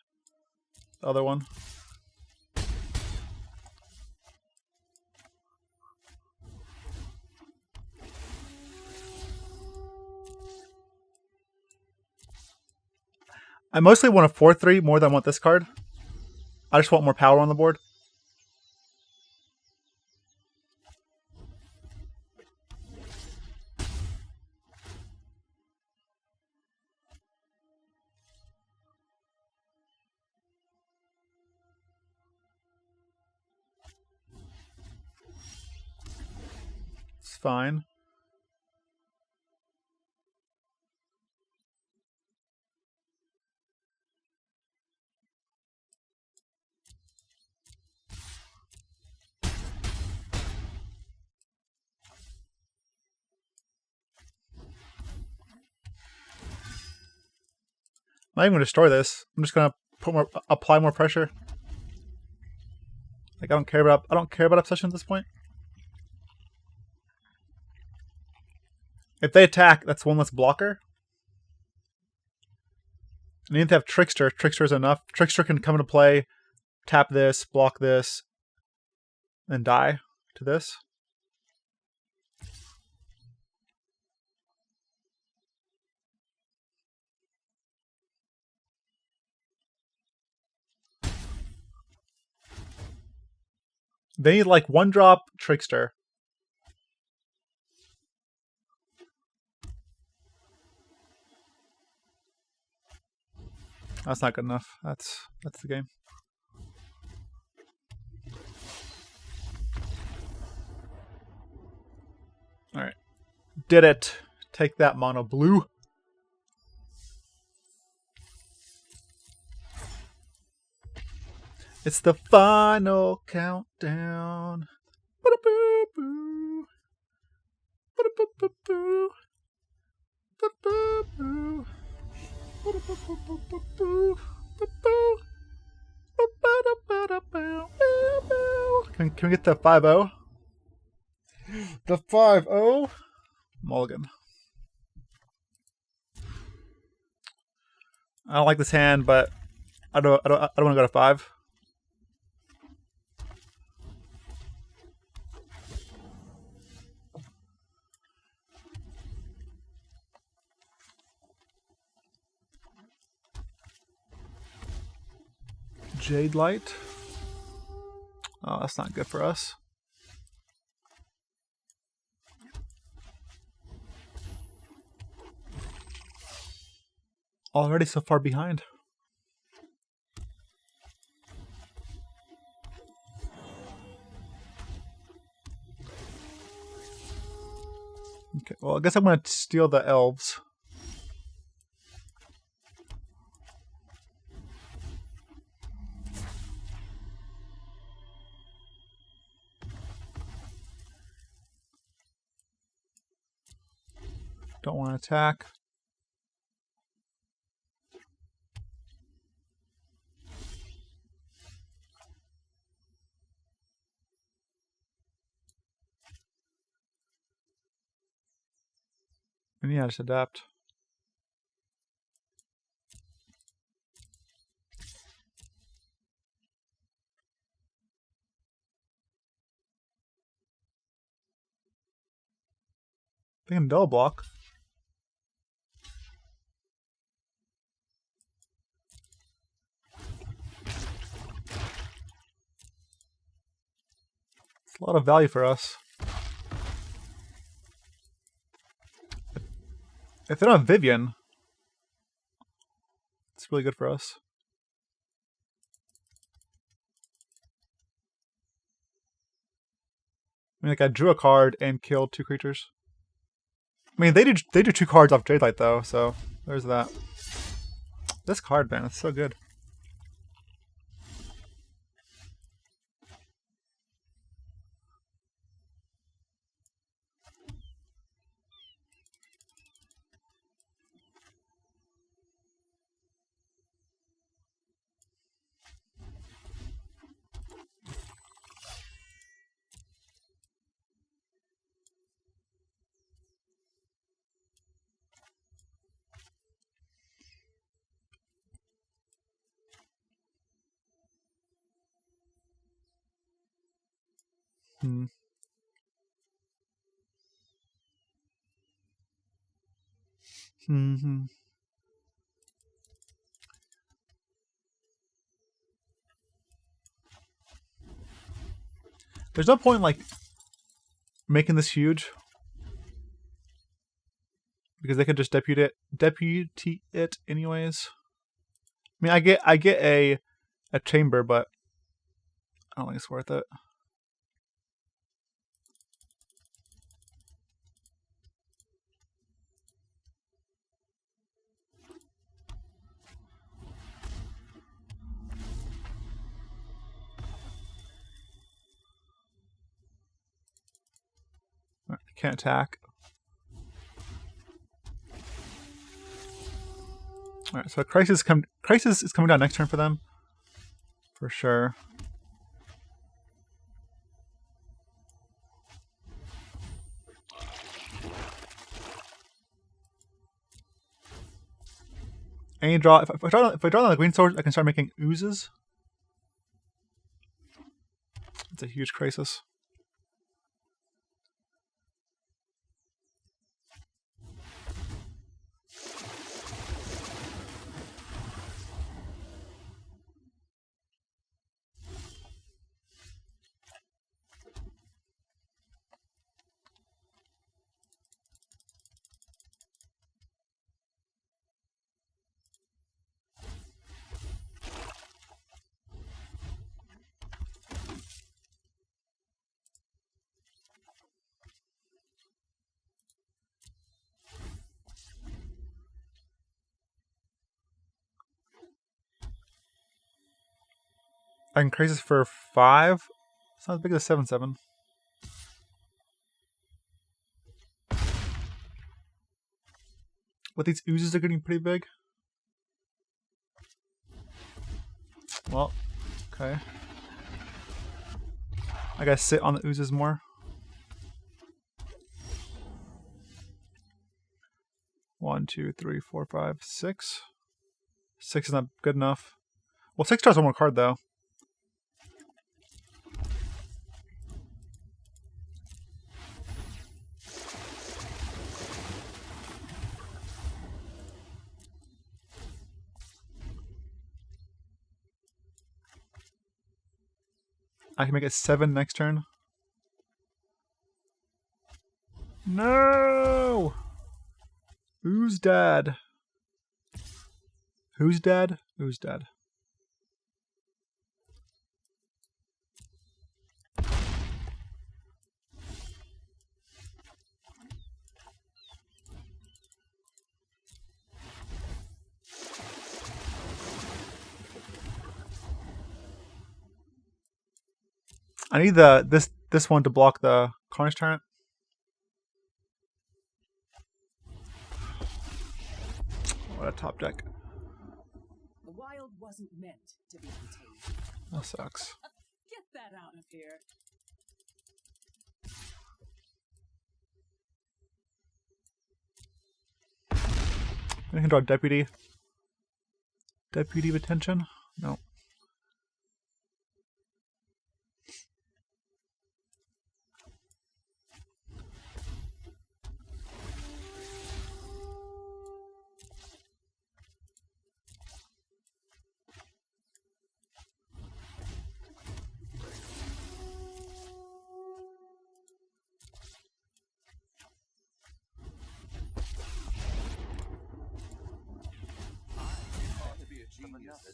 the other one. I mostly want a 4/3 more than I want this card. I just want more power on the board. It's fine. I'm not even gonna destroy this. I'm just gonna apply more pressure. Like I don't care about obsession at this point. If they attack, that's one less blocker. And you need to have Trickster. Trickster is enough. Trickster can come into play, tap this, block this, and die to this. They need like 1-drop Trickster. That's not good enough. That's the game. Alright. Did it. Take that, mono blue. It's the final countdown. Ba-da-boo-boo. Ba-da-boo-boo-boo. Ba-da-boo-boo. Ba-da-boo-boo-boo-boo. Ba-boo. Ba-ba-da-ba-da-bow. Can we get the 5-0? The 5-0 mulligan. I don't like this hand, but I don't want to go to 5. Jadelight. Oh, that's not good for us. Already so far behind. Okay, well, I guess I'm going to steal the elves. Don't want to attack. And yeah, just adapt. I can double block. It's a lot of value for us. If they don't have Vivien, it's really good for us. I mean, like I drew a card and killed 2 creatures. I mean, they do 2 cards off Jadelight though, so there's that. This card, man, it's so good. Hmm. Mm-hmm. There's no point like making this huge because they could just deputy it anyways. I mean, I get a chamber, but I don't think it's worth it. Can't attack. Alright, so Crisis is coming down next turn for them. For sure. Any draw if I draw on the green sword, I can start making oozes. It's a huge Crisis. I can Crisis for 5. It's not as big as 7/7. But these oozes are getting pretty big. Well, okay. I gotta sit on the oozes more. One, two, three, four, five, 6. 6 is not good enough. Well, 6 draws one more card though. I can make it 7 next turn. No! Who's dead? Who's dead? Who's dead? I need this one to block the Carnage Tyrant. What a top deck. The wild wasn't meant to be contained. That sucks. Get that out of here. I can draw Deputy. Deputy of Detention? No.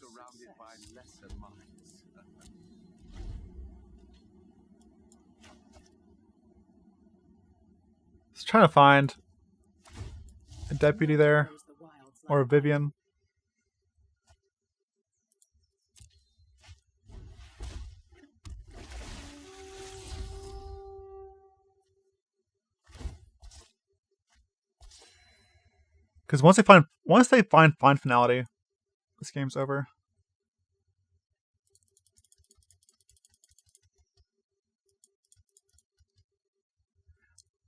Surrounded by lesser minds. Just trying to find a deputy there or a Vivien. Because once they find finality, this game's over.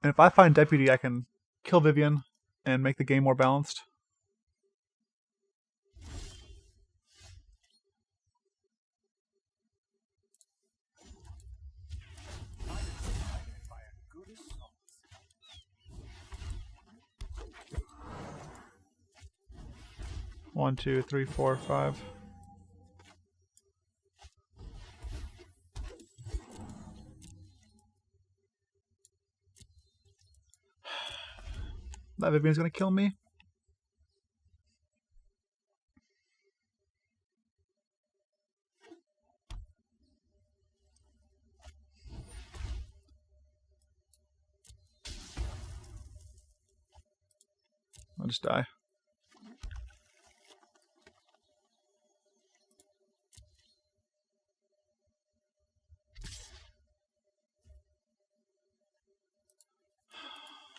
And if I find Deputy, I can kill Vivien and make the game more balanced. 1, 2, 3, 4, 5. That Vivien's gonna kill me. I'll just die.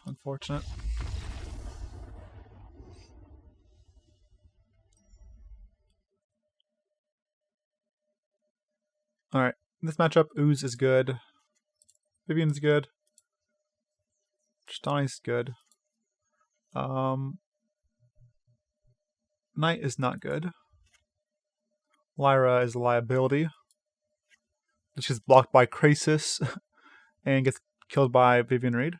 Unfortunate. Alright, this matchup, Ooze is good. Vivien's good. Tristani's good. Knight is not good. Lyra is a liability. She's blocked by Krasis and gets killed by Vivien Reid.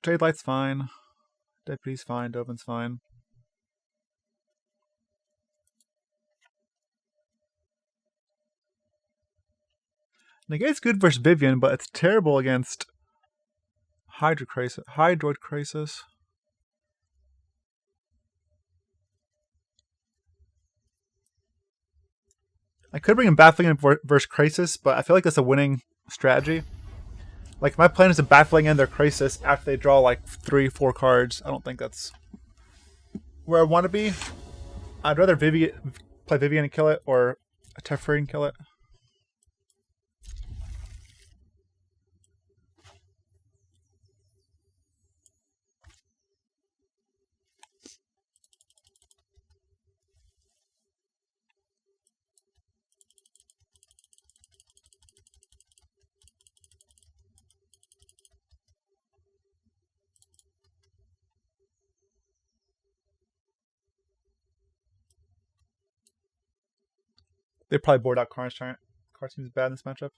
Jadelight's fine. Deputy's fine. Dovin's fine. Negate's good versus Vivien, but it's terrible against Hydroid Krasis. I could bring in Baffling End versus Krasis, but I feel like that's a winning strategy. Like, my plan is to Baffling End their Krasis after they draw like 3-4 cards. I don't think that's where I want to be. I'd rather play Vivien and kill it, or a Teferi and kill it. They probably board out Carnage Giant. Card seems bad in this matchup.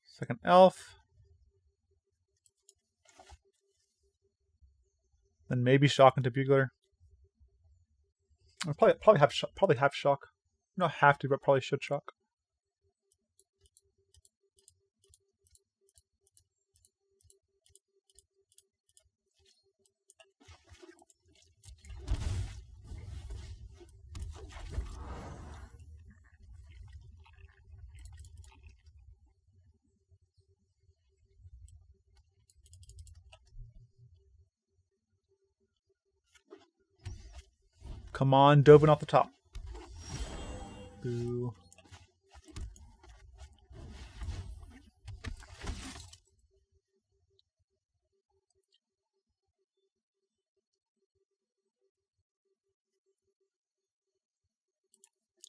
Second Elf. Then maybe Shock into Bugler. Or probably have Shock. Not have to, but probably should Shock. Come on, Dovin off the top. Boo.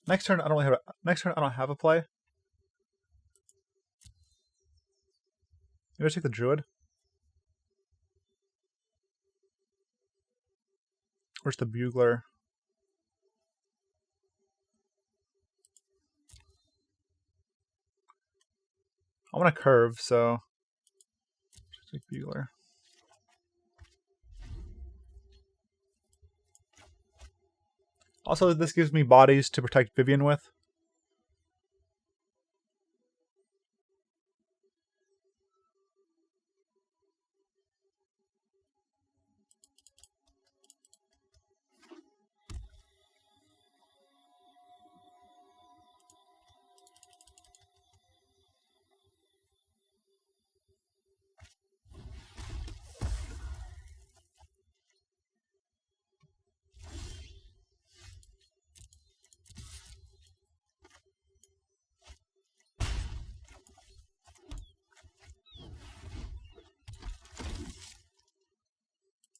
Next turn I don't have a play. Maybe I take the Druid. Where's the Bugler? I want to curve, so just take Bugler. Also, this gives me bodies to protect Vivien with.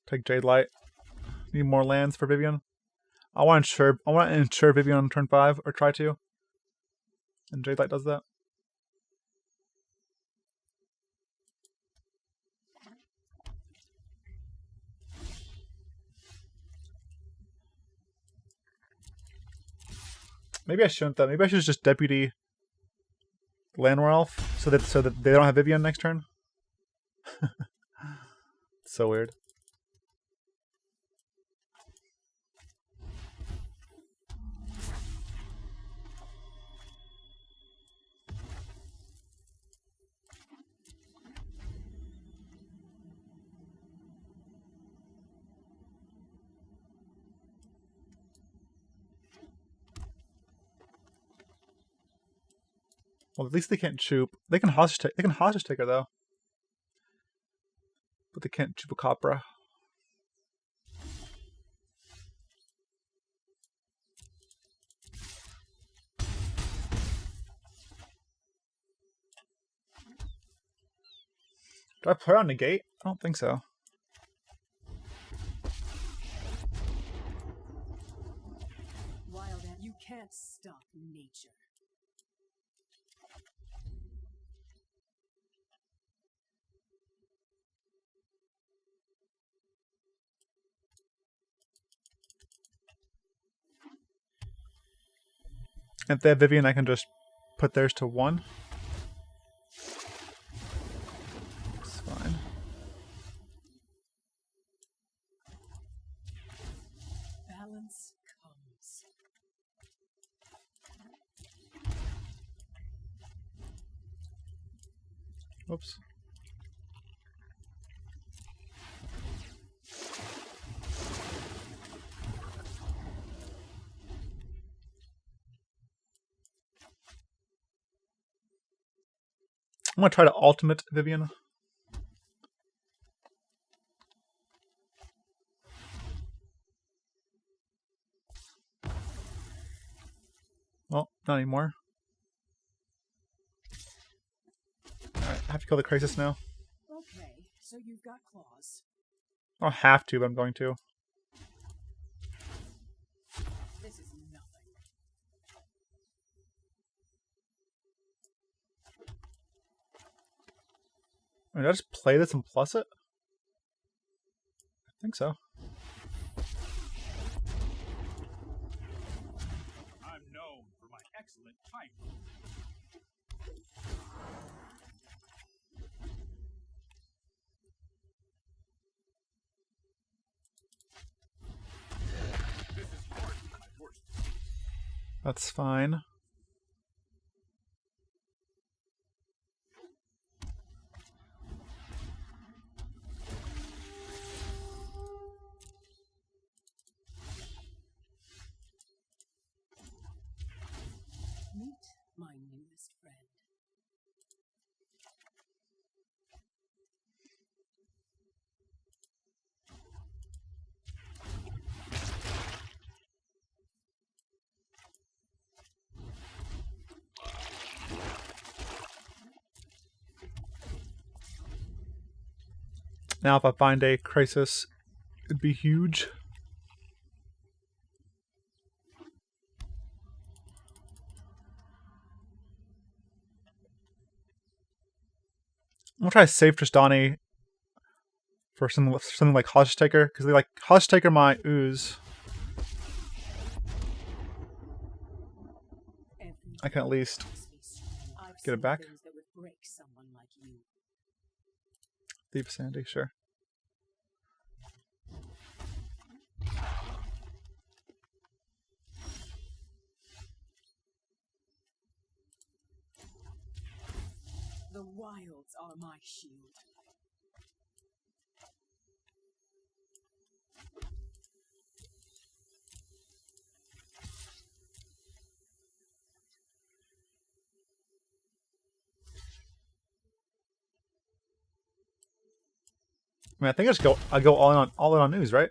Take Jadelight. Need more lands for Vivien. I want to ensure Vivien on turn 5, or try to. And Jadelight does that. Maybe I shouldn't though. Maybe I should just Deputy Llanowar Elf so that they don't have Vivien next turn. So weird. Well, at least they can't choop. They can hostage take. They can hostage take her though, but they can't choop a Capra. Do I play on negate? I don't think so. Wild and you can't stop nature. If they have Vivien, I can just put theirs to 1. It's fine. Balance comes. Whoops. I'm gonna try to ultimate Vivien. Well, not anymore. Alright, I have to kill the Krasis now. Okay, so you've got claws. I don't have to, but I'm going to. This is nothing. Did I just play this and plus it? I think so. I'm known for my excellent timing. This is hard for my horse. That's fine. Meet my newest friend. Now if I find a Krasis, it'd be huge. I'm gonna try Save Tristani for something like Hostage Taker, because they like Hostage Taker my Ooze. I can at least get it back. That would break someone like you. Thief Sandy, sure. The wilds are my shield. I mean, I think I go all in on Ooze, right?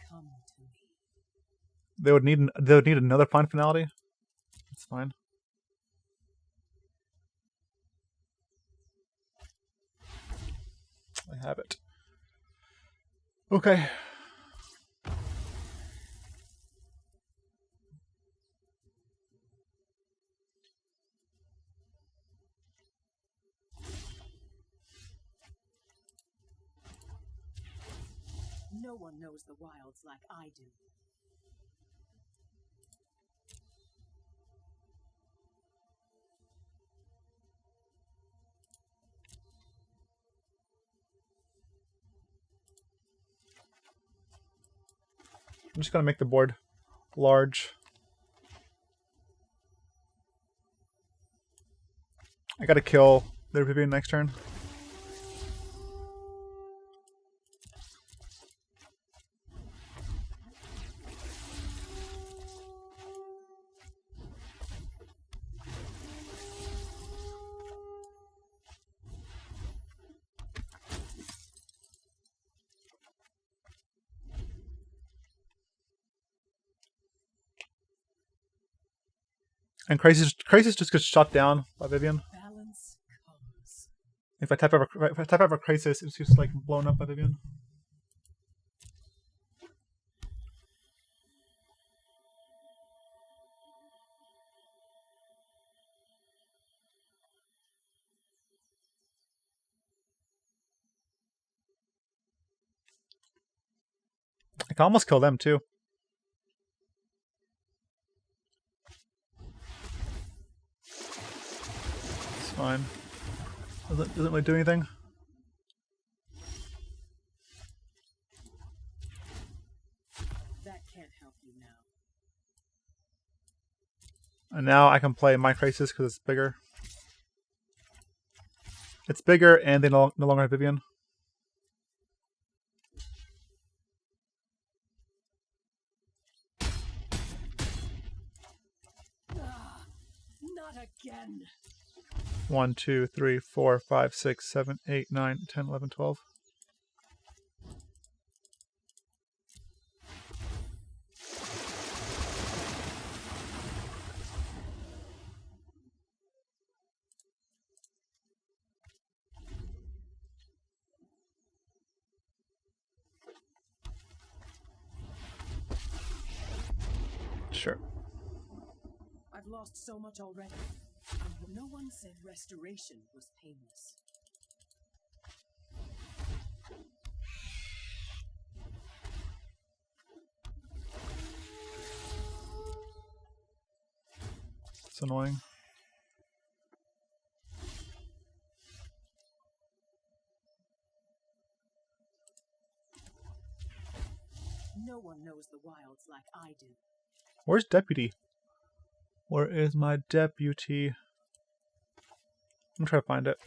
Come to me. They would need another fine finality. That's fine. I have it. Okay. No one knows the wilds like I do. I'm just gonna make the board large. I gotta kill their Vivien next turn. And Krasis just gets shot down by Vivien. Balance comes. If I type over Krasis, it's just like blown up by Vivien. I can almost kill them too. It's fine. Doesn't really do anything. That can't help you now. And now I can play my Krasis because it's bigger. It's bigger and they no longer have Vivien. Not again. 1, 2, 3, 4, 5, 6, 7, 8, 9, 10, 11, 12. Sure. I've lost so much already. And no one said restoration was painless. It's annoying. No one knows the wilds like I do. Where's Deputy? Where is my Deputy? I'm gonna try to find it.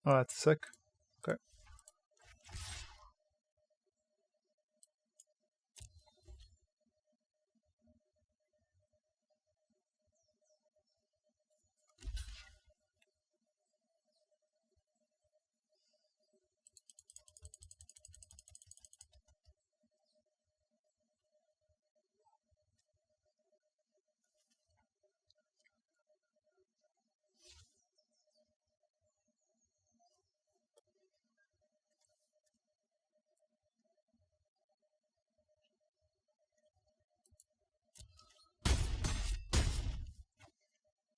Oh, that's sick. Okay.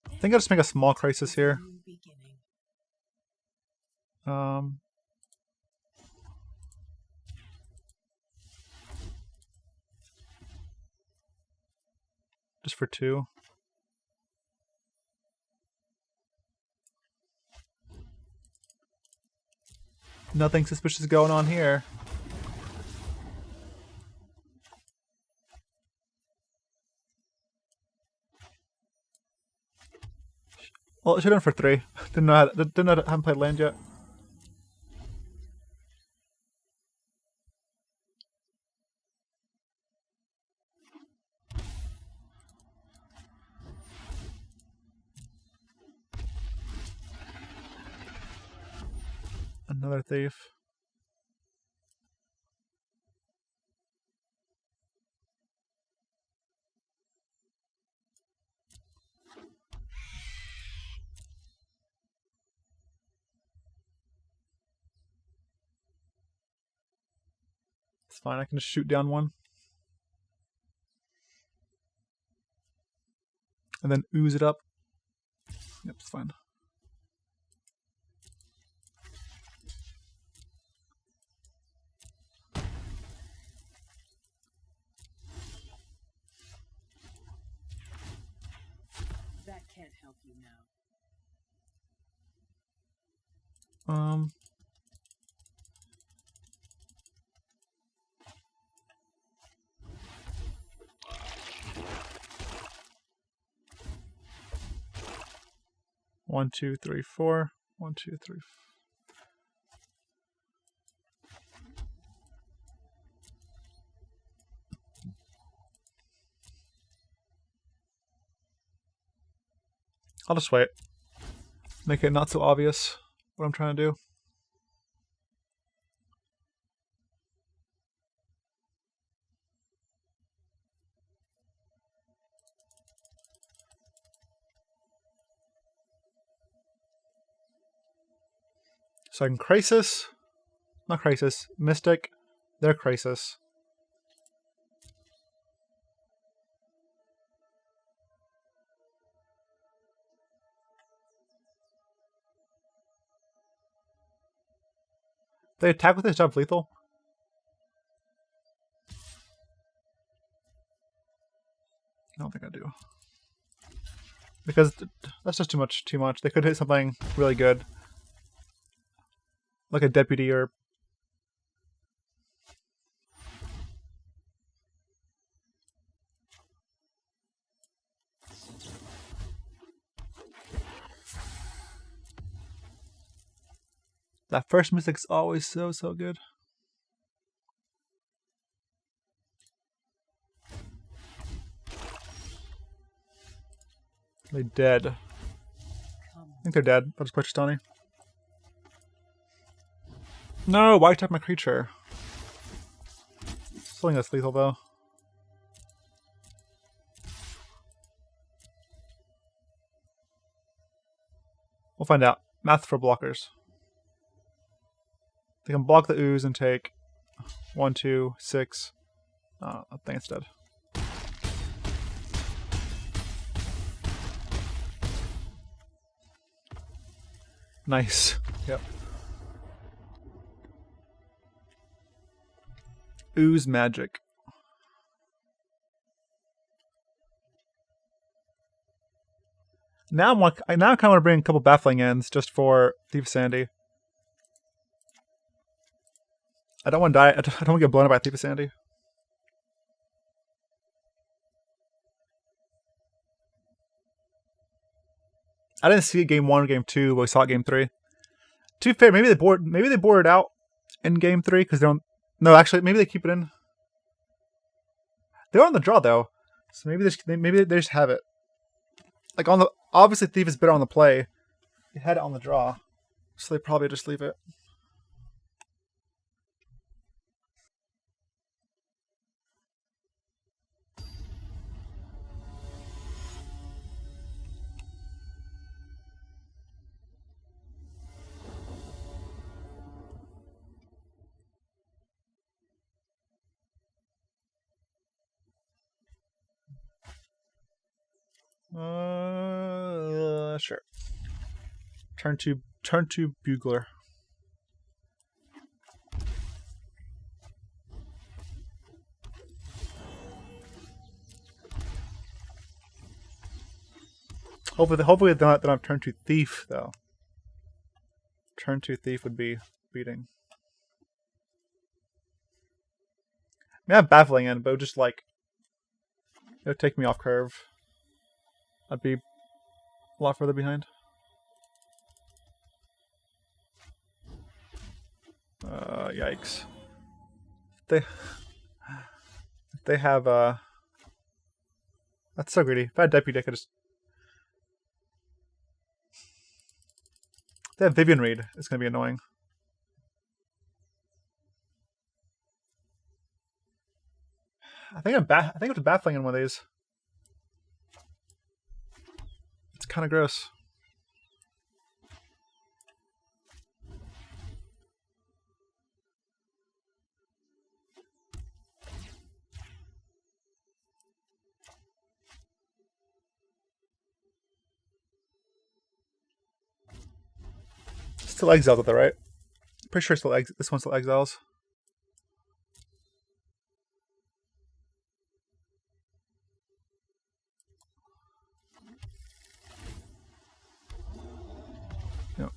I think I'll just make a small Krasis here. New beginning. Just for 2. Nothing suspicious going on here. Well, it should have been for 3. Haven't played land yet. Another thief. It's fine. I can just shoot down one. And then ooze it up. Yep, it's fine. That can't help you now. 1, 2, 3, 4. 1, 2, 3. I'll just wait. Make it not so obvious what I'm trying to do. So I can Krasis. Not Krasis. Mystic. They're Krasis. They attack with this jump lethal? I don't think I do. Because that's just too much. They could hit something really good. Like a deputy or... That first Mystic's always so good. They dead. I think they're dead. I'll just push Tony. No, why attack my creature? Something that's lethal though. We'll find out. Math for blockers. They can block the ooze and take 1, 2, 6. I think it's dead. Nice. Yep. Ooze magic. Now I kind of want to bring a couple Baffling Ends just for Thief Sandy. I don't want to die. I don't want to get blown up by Thief of Sandy. I didn't see it game 1 or game 2, but we saw it game 3. To be fair, maybe they board it out in game 3 because they don't. No, actually, maybe they keep it in. They're on the draw though, so maybe they just have it. Like on the obviously Thief is better on the play. They had it on the draw, so they probably just leave it. Sure. Turn to Bugler. Hopefully they don't have turn to Thief though. Turn to Thief would be beating. I mean, I have Baffling End, but it would just like it would take me off curve. I'd be a lot further behind. Yikes. They have that's so greedy. If I had Deputy, I could just. They have Vivien Reid. It's gonna be annoying. I think I'm to Baffling in one of these. It's kind of gross. Still exiles with it, right? Pretty sure still this one still exiles. Yep.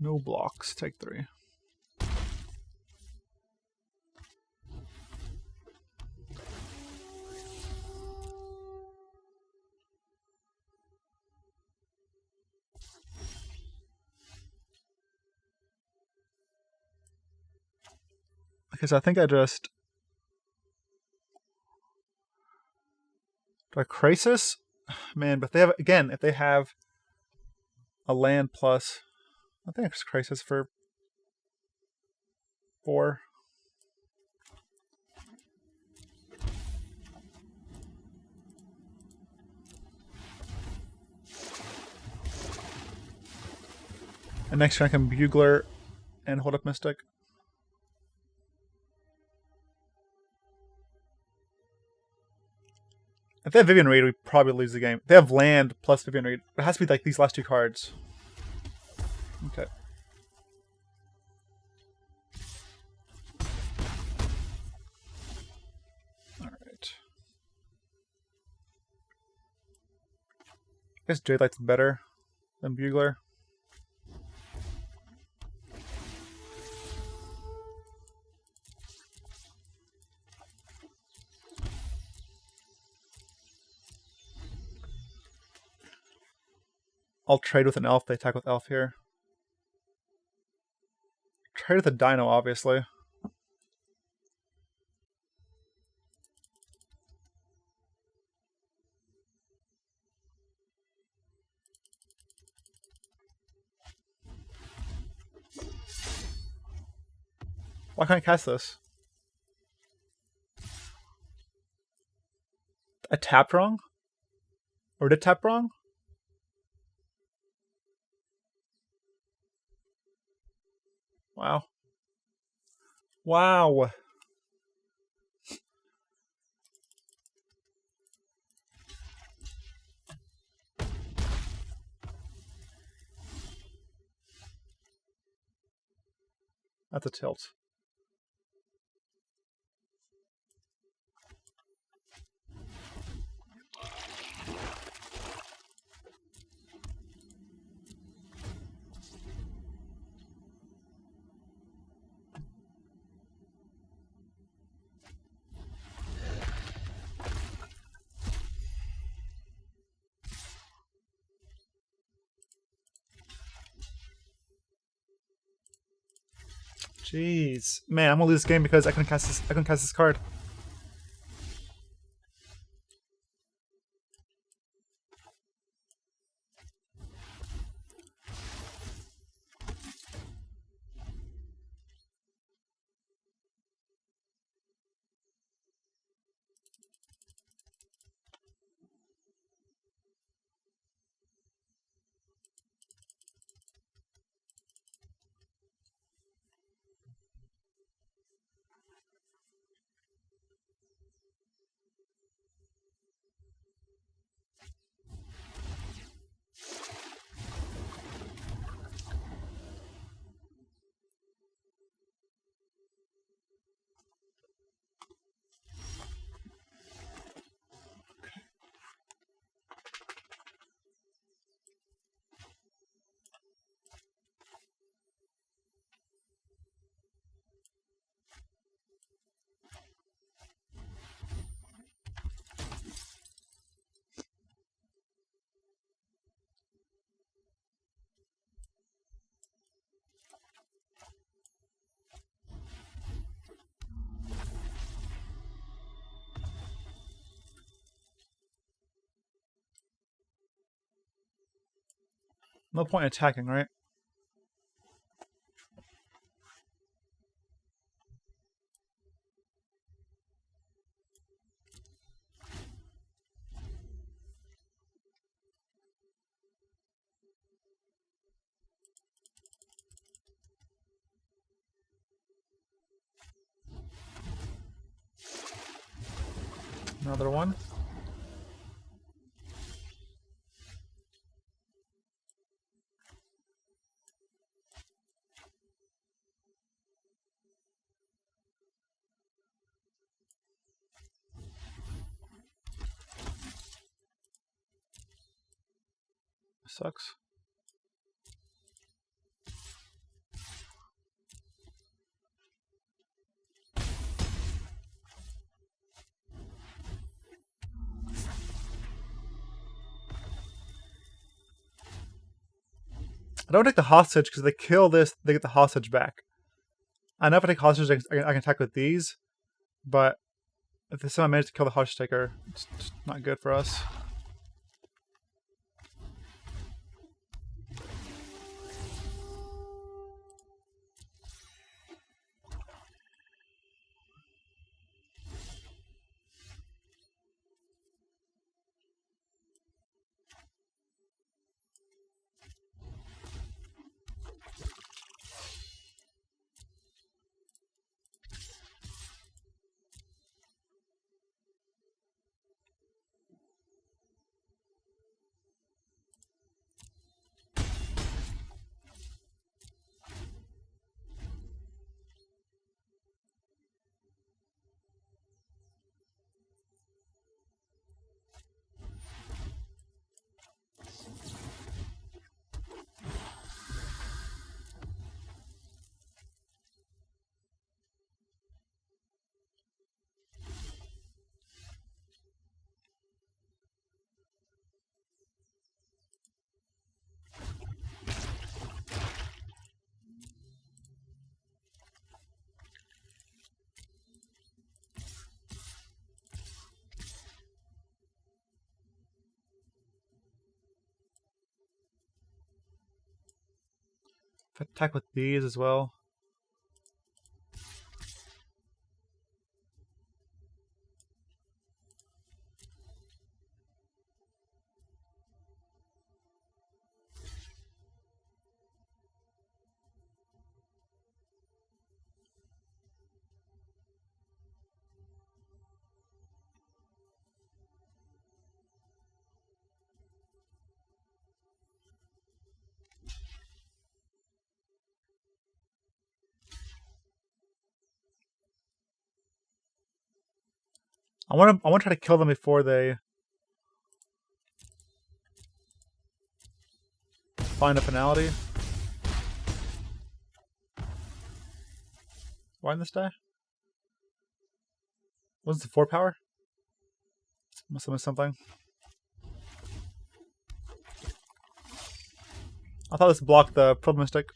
No blocks. Take 3. Because I think I just... Do I Krasis? Man, but they have... Again, if they have a land plus... I think it's Krasis for 4. And next turn I can Bugler and hold up Mystic. If they have Vivien Reid, we probably lose the game. If they have land plus Vivien Reid, it has to be like these last 2 cards. Okay. Alright. I guess Jadelight's better than Bugler. I'll trade with an elf. They attack with elf here. Trade with a dino, obviously. Why can't I cast this? I tapped wrong? Or did tap wrong? Wow. Wow. That's a tilt. Jeez. Man, I'm gonna lose this game because I couldn't cast this card. No point in attacking, right? Another one. Sucks. I don't take the hostage because they kill this, they get the hostage back. I know if I take hostage, I can attack with these, but if they somehow manage to kill the hostage taker, it's just not good for us. If I attack with these as well. I want to try to kill them before they find a finality. Why didn't this die? Wasn't it 4 power? Must have missed something. I thought this blocked the Frilled Mystic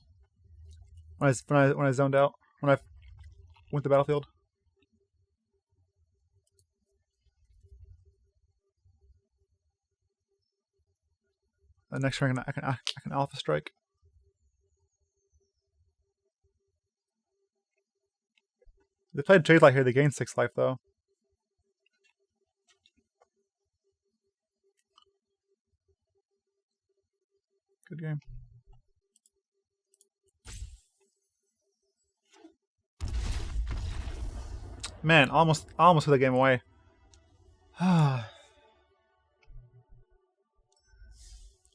when I zoned out, when I went to the battlefield. The next turn I can Alpha Strike. They played Jadelight here. They gained 6 life though. Good game. Man, almost threw the game away.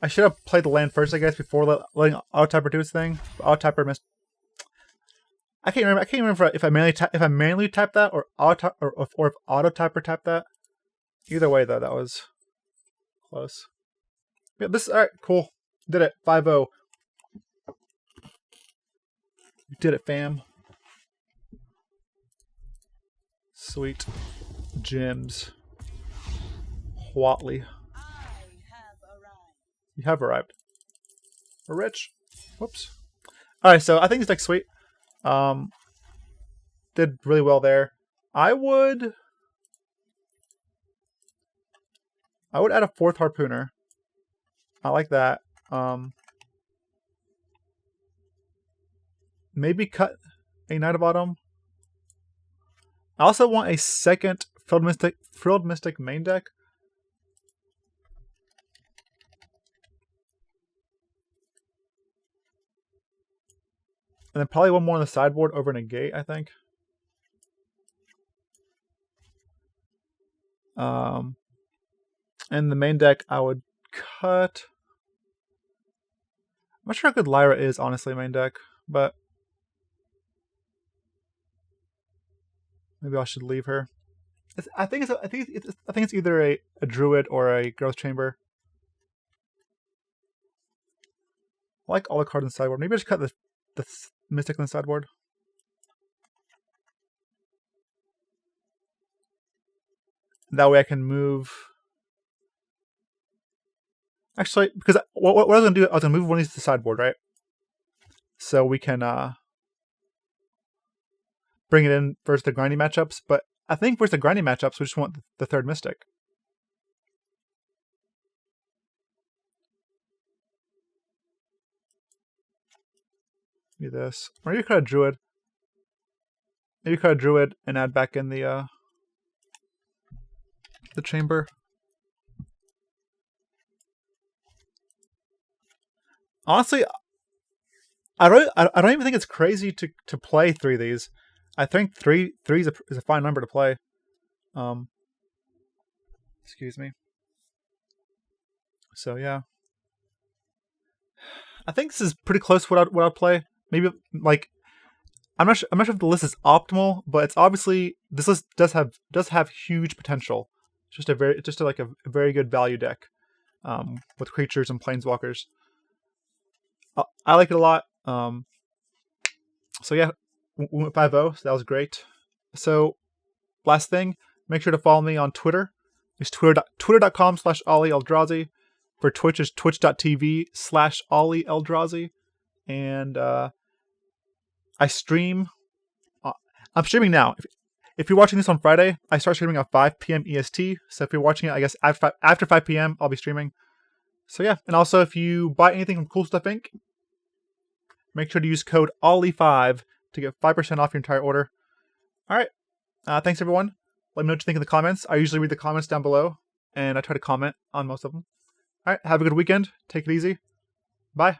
I should have played the land first, I guess, before letting Auto-Typer do its thing. Auto-Typer missed. I can't remember if I manually tapped that or if Auto-Typer tapped that. Either way, though, that was close. Yeah, this alright, cool. Did it. 5-0. You did it, fam. Sweet. Gems. Watley. You have arrived. We're rich. Whoops. Alright, so I think this deck's sweet. Did really well there. I would add a 4th Harpooner. I like that. Maybe cut a Knight of Autumn. I also want a 2nd Frilled Mystic main deck. And then probably one more on the sideboard over Negate, I think. In the main deck, I would cut. I'm not sure how good Lyra is, honestly, main deck, but maybe I should leave her. I think it's either a druid or a growth chamber. I like all the cards in the sideboard. Maybe I just cut the mystic in the sideboard. That way I can move. Actually, because what I was going to do, I was going to move one of these to the sideboard, right? So we can bring it in versus the grinding matchups. But I think versus the grinding matchups, we just want the third mystic. Do this. Or maybe cut a druid. Maybe cut a druid and add back in the chamber. Honestly, I don't even think it's crazy to play 3 of these. I think three is a fine number to play. Excuse me. So yeah, I think this is pretty close to what I'd play. Maybe like I'm not sure if the list is optimal, but it's obviously this list does have huge potential. It's just a very good value deck with creatures and planeswalkers. I like it a lot. So yeah, we went 5-0, so that was great. So last thing, make sure to follow me on Twitter. It's twitter.com/OllieEldrazi. For Twitch is twitch.tv/OllieEldrazi. And I stream. I'm streaming now. If you're watching this on Friday, I start streaming at 5 p.m. EST. So if you're watching it, I guess after 5 p.m., I'll be streaming. So yeah, and also if you buy anything from CoolStuffInc, make sure to use code OLLIE5 to get 5% off your entire order. All right. Thanks, everyone. Let me know what you think in the comments. I usually read the comments down below, and I try to comment on most of them. All right. Have a good weekend. Take it easy. Bye.